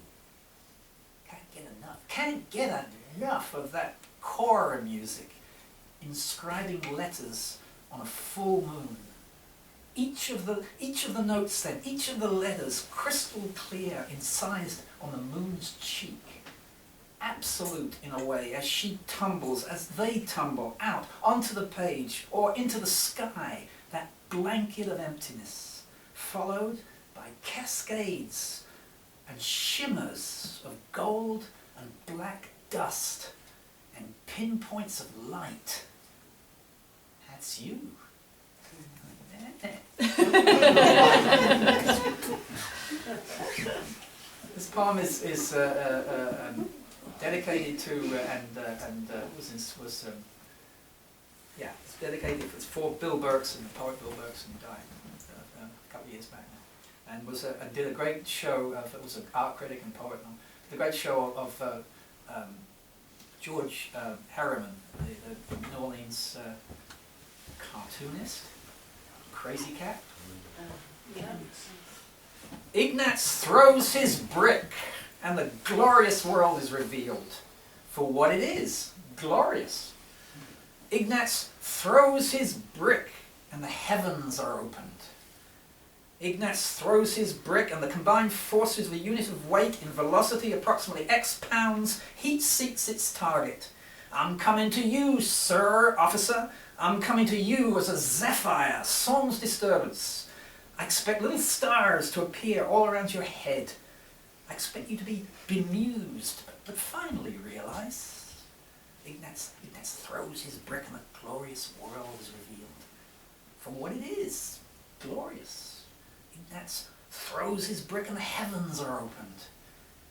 Can't get enough of that chora music, inscribing letters on a full moon. Each of the notes then, each of the letters crystal clear, incised on the moon's cheek. Absolute in a way, as she tumbles, as they tumble out onto the page or into the sky, that blanket of emptiness, followed by cascades and shimmers of gold and black dust and pinpoints of light. That's you. This poem is dedicated to it's dedicated. It's for Bill Berkson, the poet Bill Berkson, who died a couple of years back now, and did a great show. It was an art critic and poet. Did a great show of George Harriman, the New Orleans cartoonist. Crazy cat. Yeah. Ignatz throws his brick, and the glorious world is revealed for what it is, glorious. Ignatz throws his brick, and the heavens are opened. Ignatz throws his brick, and the combined forces of a unit of weight in velocity approximately X pounds heat seeks its target. I'm coming to you, sir, officer. I'm coming to you as a zephyr, sans disturbance. I expect little stars to appear all around your head. I expect you to be bemused, but finally realize. Ignatz throws his brick and the glorious world is revealed for what it is, glorious. Ignatz throws his brick and the heavens are opened.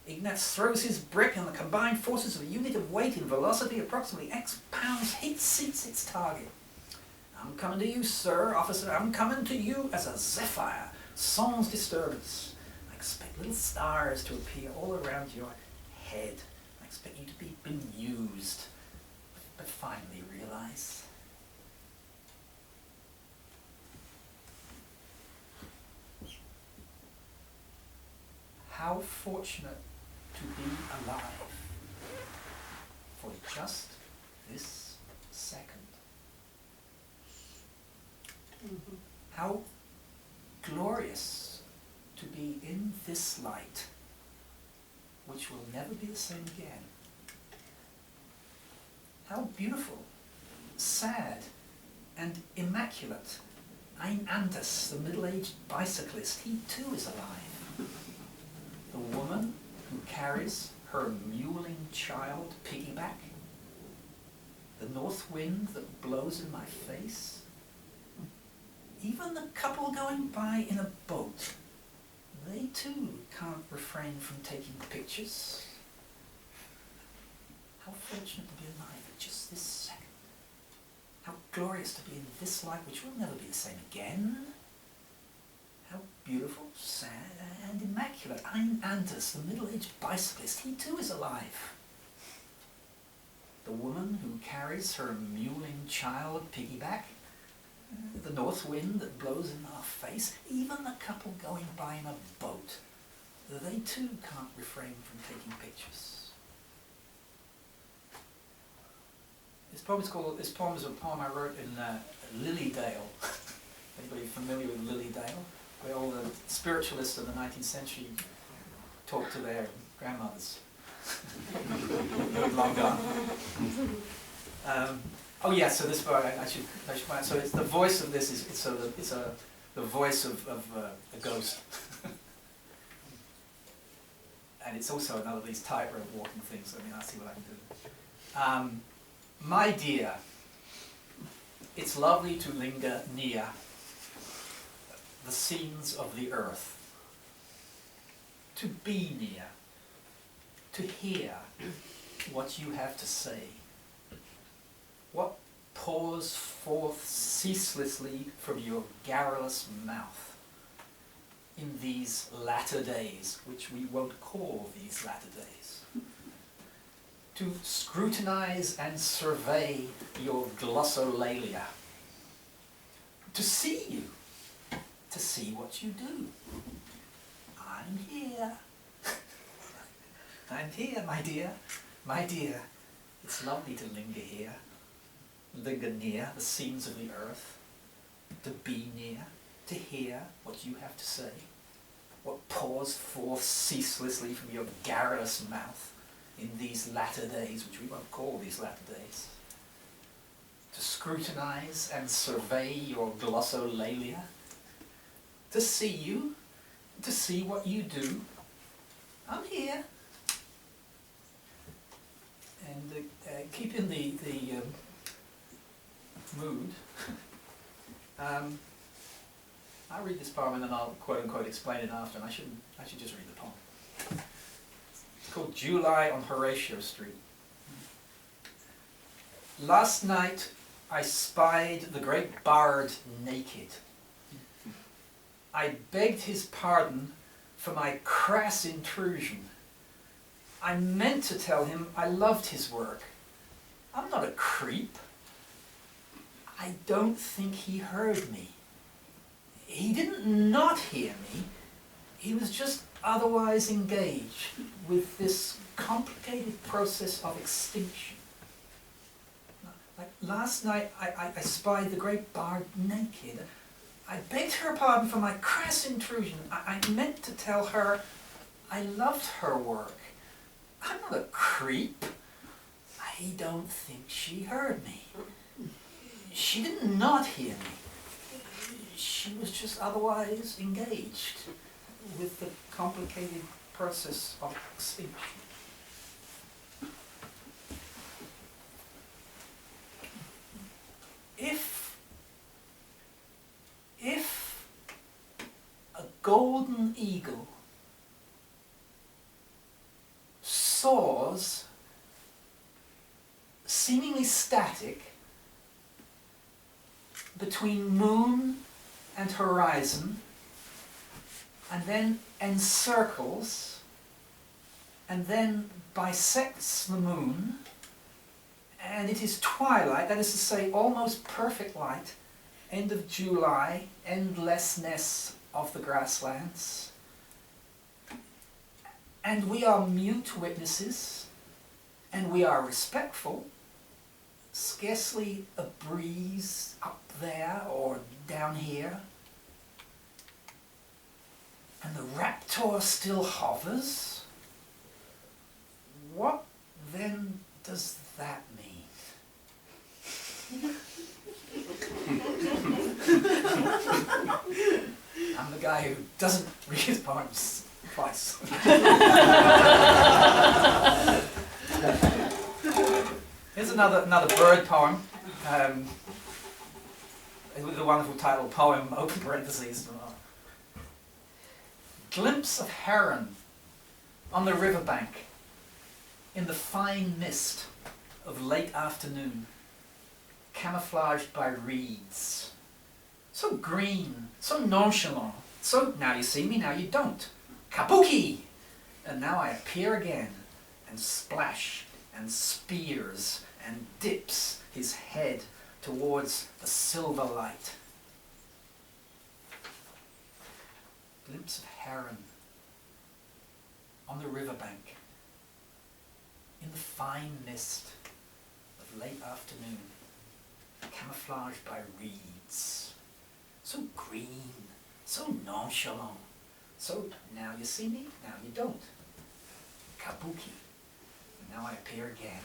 Ignatz throws his brick and the combined forces of a unit of weight in velocity approximately X pounds heat seeks its target. I'm coming to you, sir, officer. I'm coming to you as a zephyr, sans disturbance. I expect little stars to appear all around your head. I expect you to be bemused, but finally realize. How fortunate to be alive for just this second. Mm-hmm. How glorious to be in this light, which will never be the same again. How beautiful, sad, and immaculate. Ein Anders, the middle-aged bicyclist, he too is alive. The woman who carries her mewling child piggyback. The north wind that blows in my face. even the couple going by in a boat, they too can't refrain from taking pictures. How fortunate to be alive at just this second. How glorious to be in this life which will never be the same again. How beautiful, sad, and immaculate. Ein Anders, the middle-aged bicyclist, he too is alive. The woman who carries her mewling child piggyback, the north wind that blows in our face, even the couple going by in a boat, they too can't refrain from taking pictures. This poem is a poem I wrote in Lilydale. Anybody familiar with Lilydale? Where all the spiritualists of the 19th century talked to their grandmothers. Long gone. Oh yeah, so this book I should point out. So it's the voice of this is the voice of a ghost, and it's also another of these tightrope walking things. I mean, I'll see what I can do. My dear, it's lovely to linger near the scenes of the earth, to be near, to hear what you have to say. What pours forth ceaselessly from your garrulous mouth in these latter days, which we won't call these latter days? To scrutinize and survey your glossolalia, to see you, to see what you do. I'm here. I'm here, my dear. My dear, it's lovely to linger here. Linger near the scenes of the earth, to be near, to hear what you have to say, what pours forth ceaselessly from your garrulous mouth in these latter days, which we won't call these latter days. To scrutinize and survey your glossolalia, to see you, to see what you do. I'm here. And keep in the mood. I'll read this poem and then I'll quote unquote explain it after, and I should just read the poem. It's called July on Horatio Street. Last night I spied the great bard naked. I begged his pardon for my crass intrusion. I meant to tell him I loved his work. I'm not a creep. I don't think he heard me. He didn't not hear me. He was just otherwise engaged with this complicated process of extinction. Like last night I spied the great bard naked. I begged her pardon for my crass intrusion. I meant to tell her I loved her work. I'm not a creep. I don't think she heard me. She did not hear me. She was just otherwise engaged with the complicated process of extinction. If a golden eagle soars seemingly static between moon and horizon, and then encircles, and then bisects the moon, and it is twilight, that is to say almost perfect light, end of July, endlessness of the grasslands, and we are mute witnesses, and we are respectful. Scarcely a breeze up there or down here. And the raptor still hovers. What then does that mean? I'm the guy who doesn't read his poems twice. Here's another bird poem. with a wonderful title, poem, open parentheses. Glimpse of heron on the riverbank in the fine mist of late afternoon, camouflaged by reeds. So green, so nonchalant, so now you see me, now you don't. Kabuki! And now I appear again, and splash, and spears, and dips his head towards the silver light. Glimpse of heron on the riverbank in the fine mist of late afternoon, camouflaged by reeds. So green, so nonchalant, so now you see me, now you don't. Kabuki, and now I appear again,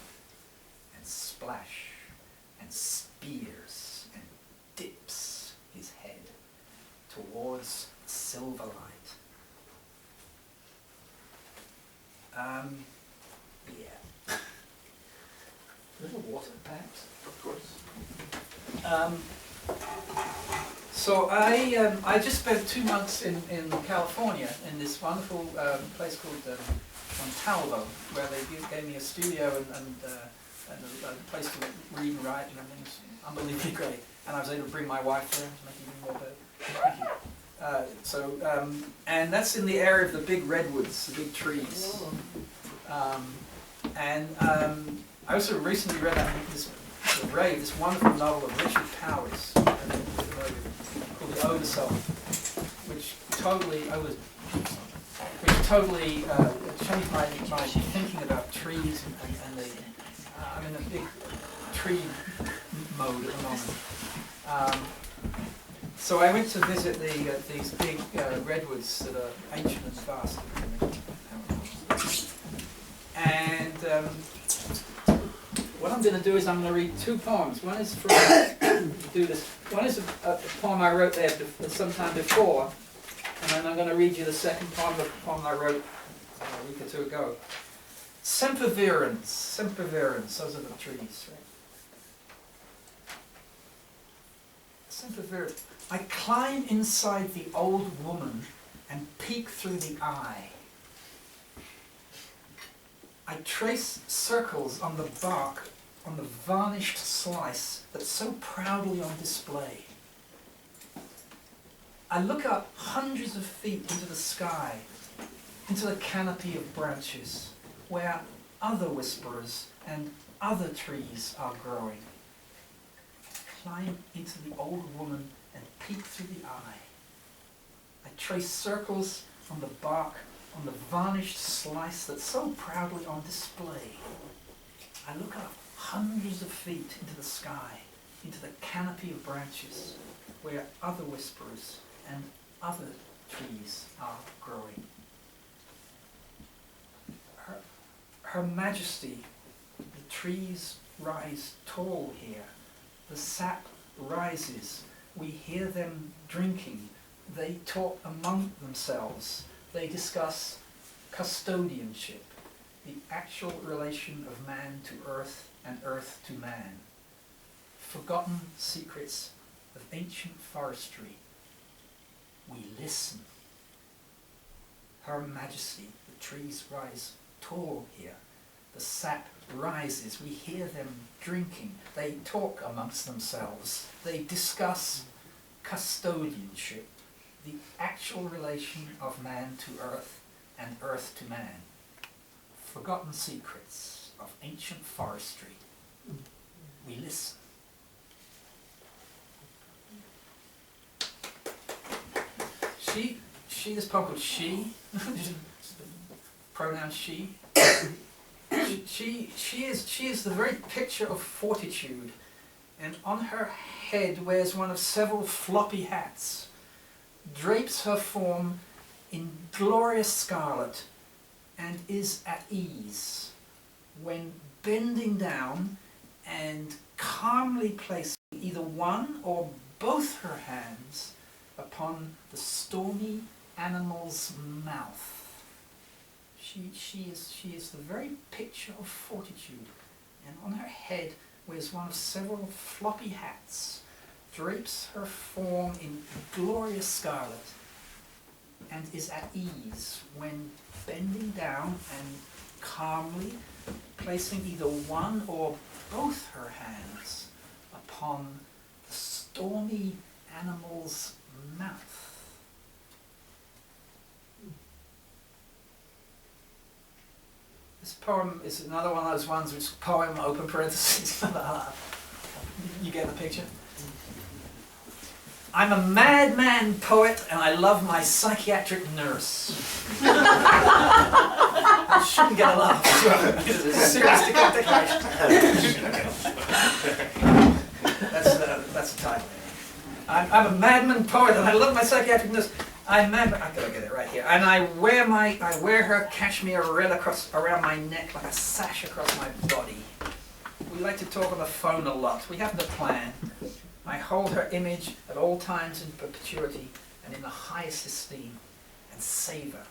and splash, and spears, and dips his head towards the silver light. Yeah. Little water, perhaps? Of course. So I just spent 2 months in California in this wonderful place called Montalvo, where they gave me a studio and a place to read and write, and everything was unbelievably great. And I was able to bring my wife there to make it even more better. Thank you. And that's in the area of the big redwoods, the big trees. I also recently read this wonderful novel of Richard Powers called The Oversoul, which totally changed my thinking about trees and the I'm in a big tree mode at the moment. So I went to visit these big redwoods that are ancient and vast. And what I'm going to do is I'm going to read 2 poems. One is from do this. One is a poem I wrote there sometime before, and then I'm going to read you the second poem, the poem I wrote a week or 2 ago. Sempervirens, those are the trees, right? Sempervirens. I climb inside the old woman and peek through the eye. I trace circles on the bark on the varnished slice that's so proudly on display. I look up hundreds of feet into the sky, into the canopy of branches, where other whisperers and other trees are growing. I climb into the old woman and peek through the eye. I trace circles on the bark on the varnished slice that's so proudly on display. I look up hundreds of feet into the sky, into the canopy of branches, where other whisperers and other trees are growing. Her Majesty, the trees rise tall here. The sap rises. We hear them drinking. They talk among themselves. They discuss custodianship, the actual relation of man to earth and earth to man. Forgotten secrets of ancient forestry. We listen. Her Majesty, the trees rise tall here. The sap rises. We hear them drinking. They talk amongst themselves. They discuss custodianship, the actual relation of man to earth and earth to man. Forgotten secrets of ancient forestry. We listen. This poem called She, pronoun she. She is the very picture of fortitude, and on her head wears one of several floppy hats, drapes her form in glorious scarlet, and is at ease when bending down and calmly placing either one or both her hands upon the stormy animal's mouth. She is the very picture of fortitude, and on her head wears one of several floppy hats, drapes her form in glorious scarlet, and is at ease when bending down and calmly placing either one or both her hands upon the stormy animal's mouth. This poem is another one of those ones which poem open parentheses. You get the picture? I'm a madman poet and I love my psychiatric nurse. I shouldn't get a laugh. Serious declaration. That's the title. I'm a madman poet and I love my psychiatric nurse. I'm mad, I gotta get it right here. And I wear her cashmere red around my neck like a sash across my body. We like to talk on the phone a lot. We haven't a plan. I hold her image at all times in perpetuity and in the highest esteem and savor.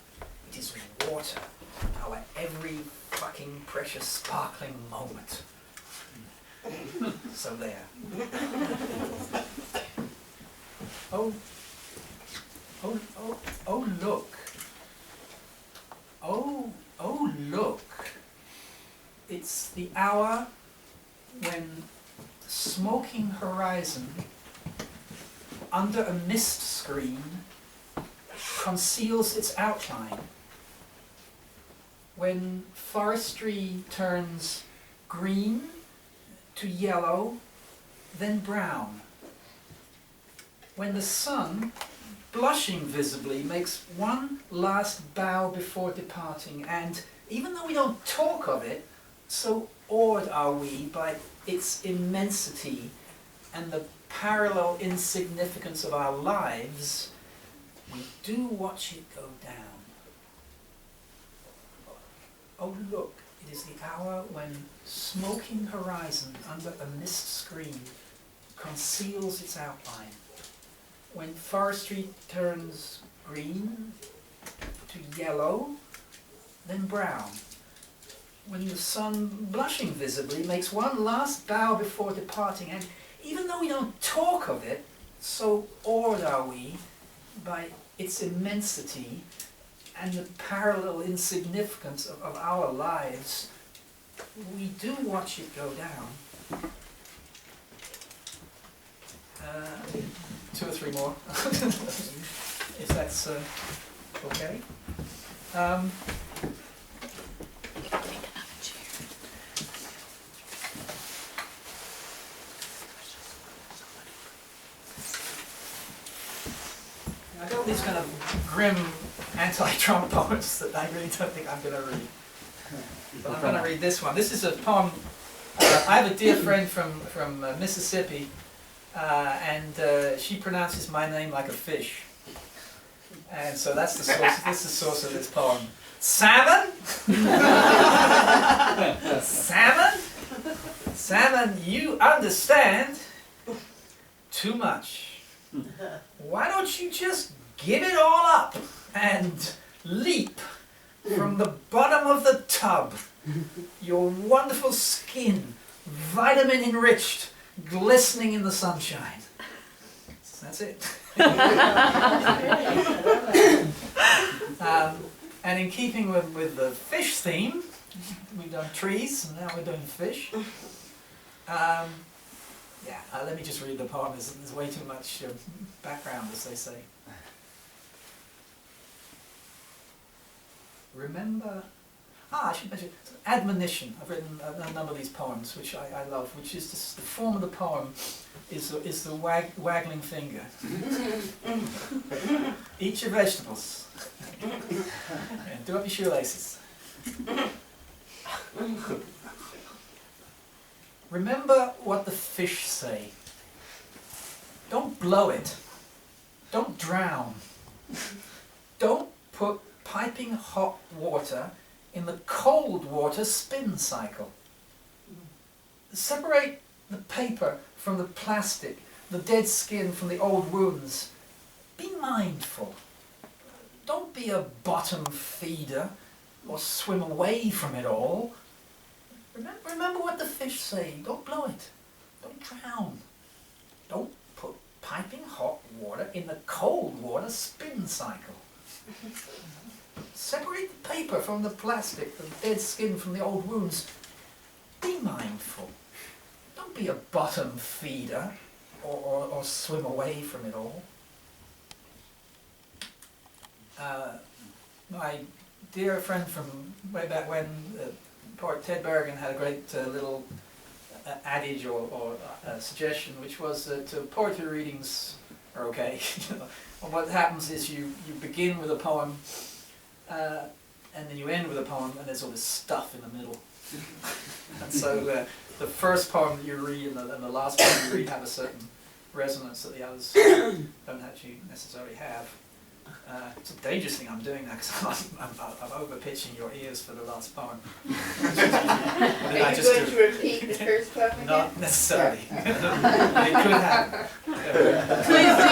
It is water, our every fucking precious sparkling moment. So there. Oh look. Oh look. It's the hour when the smoking horizon under a mist screen conceals its outline. When forestry turns green to yellow, then brown. When the sun, blushing visibly, makes one last bow before departing, and even though we don't talk of it, so awed are we by its immensity and the parallel insignificance of our lives, we do watch it go down. Oh look, it is the hour when smoking horizon under a mist screen conceals its outline. When forestry turns green to yellow, then brown. When the sun, blushing visibly, makes one last bow before departing, and even though we don't talk of it, so awed are we by its immensity and the parallel insignificance of our lives, we do watch it go down. Two or three more, if that's okay. I got these kind of grim anti-Trump poems that I really don't think I'm going to read. But I'm going to read this one. This is a poem. I have a dear friend from Mississippi, and she pronounces my name like a fish. And so that's the source. This is the source of this poem. Salmon? Salmon? Salmon, you understand too much. Why don't you just give it all up and leap from the bottom of the tub? Your wonderful skin, vitamin enriched, glistening in the sunshine. That's it. And in keeping with the fish theme, we've done trees, and now we're doing fish. Let me just read the poem. There's way too much background, as they say. Remember... I should mention, admonition. I've written a number of these poems, which I love, which is just, the form of the poem is the waggling finger. Eat your vegetables. And do up your shoelaces. Remember what the fish say. Don't blow it. Don't drown. Don't put piping hot water in the cold water spin cycle. Separate the paper from the plastic, the dead skin from the old wounds. Be mindful. Don't be a bottom feeder or swim away from it all. Remember what the fish say. Don't blow it. Don't drown. Don't put piping hot water in the cold water spin cycle. Separate the paper from the plastic, the dead skin from the old wounds. Be mindful. Don't be a bottom feeder or swim away from it all. My dear friend from way back when, poet Ted Bergen, had a great little adage or suggestion, which was that poetry readings are okay. And what happens is you begin with a poem, and then you end with a poem, and there's all this stuff in the middle. And so the first poem that you read and the last poem you read have a certain resonance that the others don't actually necessarily have. It's a dangerous thing I'm doing that because I'm over-pitching your ears for the last poem. Are you going to repeat the first poem again? Not necessarily. It could happen. Please do.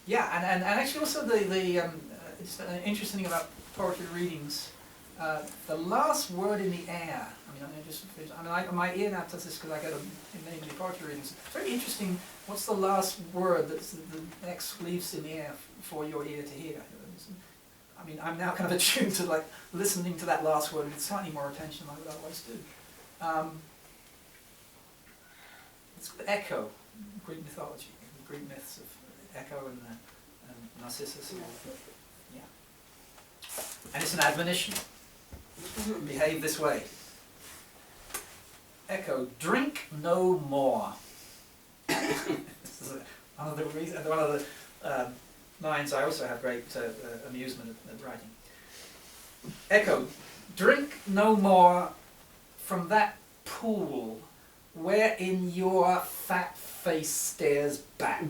Yeah, and actually also it's interesting thing about poetry readings. The last word in the air. My ear now does this because I go to many poetry readings. It's very interesting. What's the last word that the X leaves in the air for your ear to hear? I mean, I'm now kind of attuned to like listening to that last word with slightly more attention than I would otherwise do. It's Echo, Greek mythology, Greek myths of Echo and Narcissus. Yeah, and it's an admonition. Behave this way. Echo, drink no more. This is one of the lines I also have great amusement at writing. Echo, drink no more from that pool wherein your fat face stares back.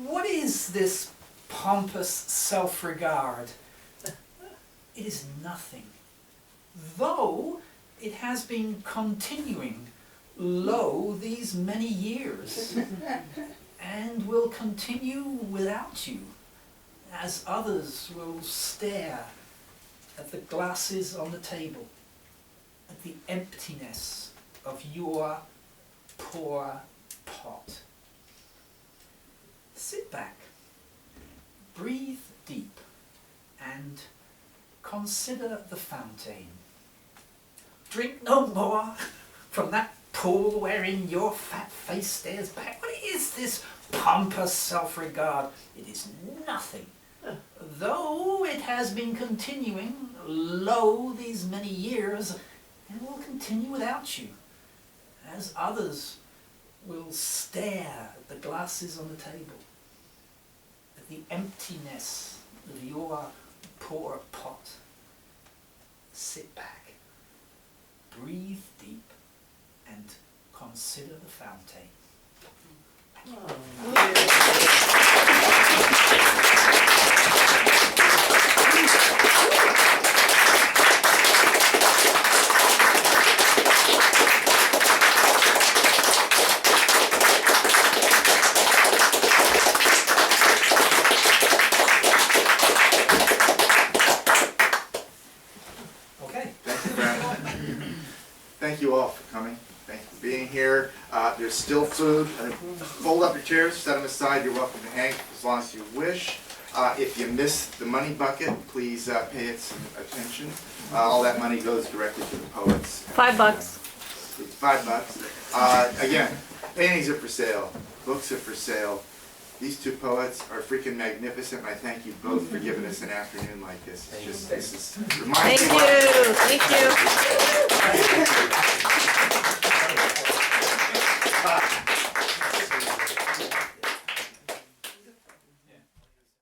What is this pompous self-regard? It is nothing, though it has been continuing lo these many years, and will continue without you, as others will stare at the glasses on the table, at the emptiness of your poor pot. Sit back, breathe deep, and consider the fountain. Drink no more from that pool wherein your fat face stares back. What is this pompous self-regard? It is nothing, though it has been continuing lo these many years, and will continue without you, as others will stare at the glasses on the table, at the emptiness of your poor pot. Sit back, breathe deep, and consider the fountain. Thank you all for coming. Thank you for being here. There's still food. Fold up your chairs, set them aside. You're welcome to hang as long as you wish. If you missed the money bucket, please pay it some attention. All that money goes directly to the poets. $5. It's $5. Again, paintings are for sale. Books are for sale. These two poets are freaking magnificent, and I thank you both for giving us an afternoon like this. It's just, this is Thank you. Thank you.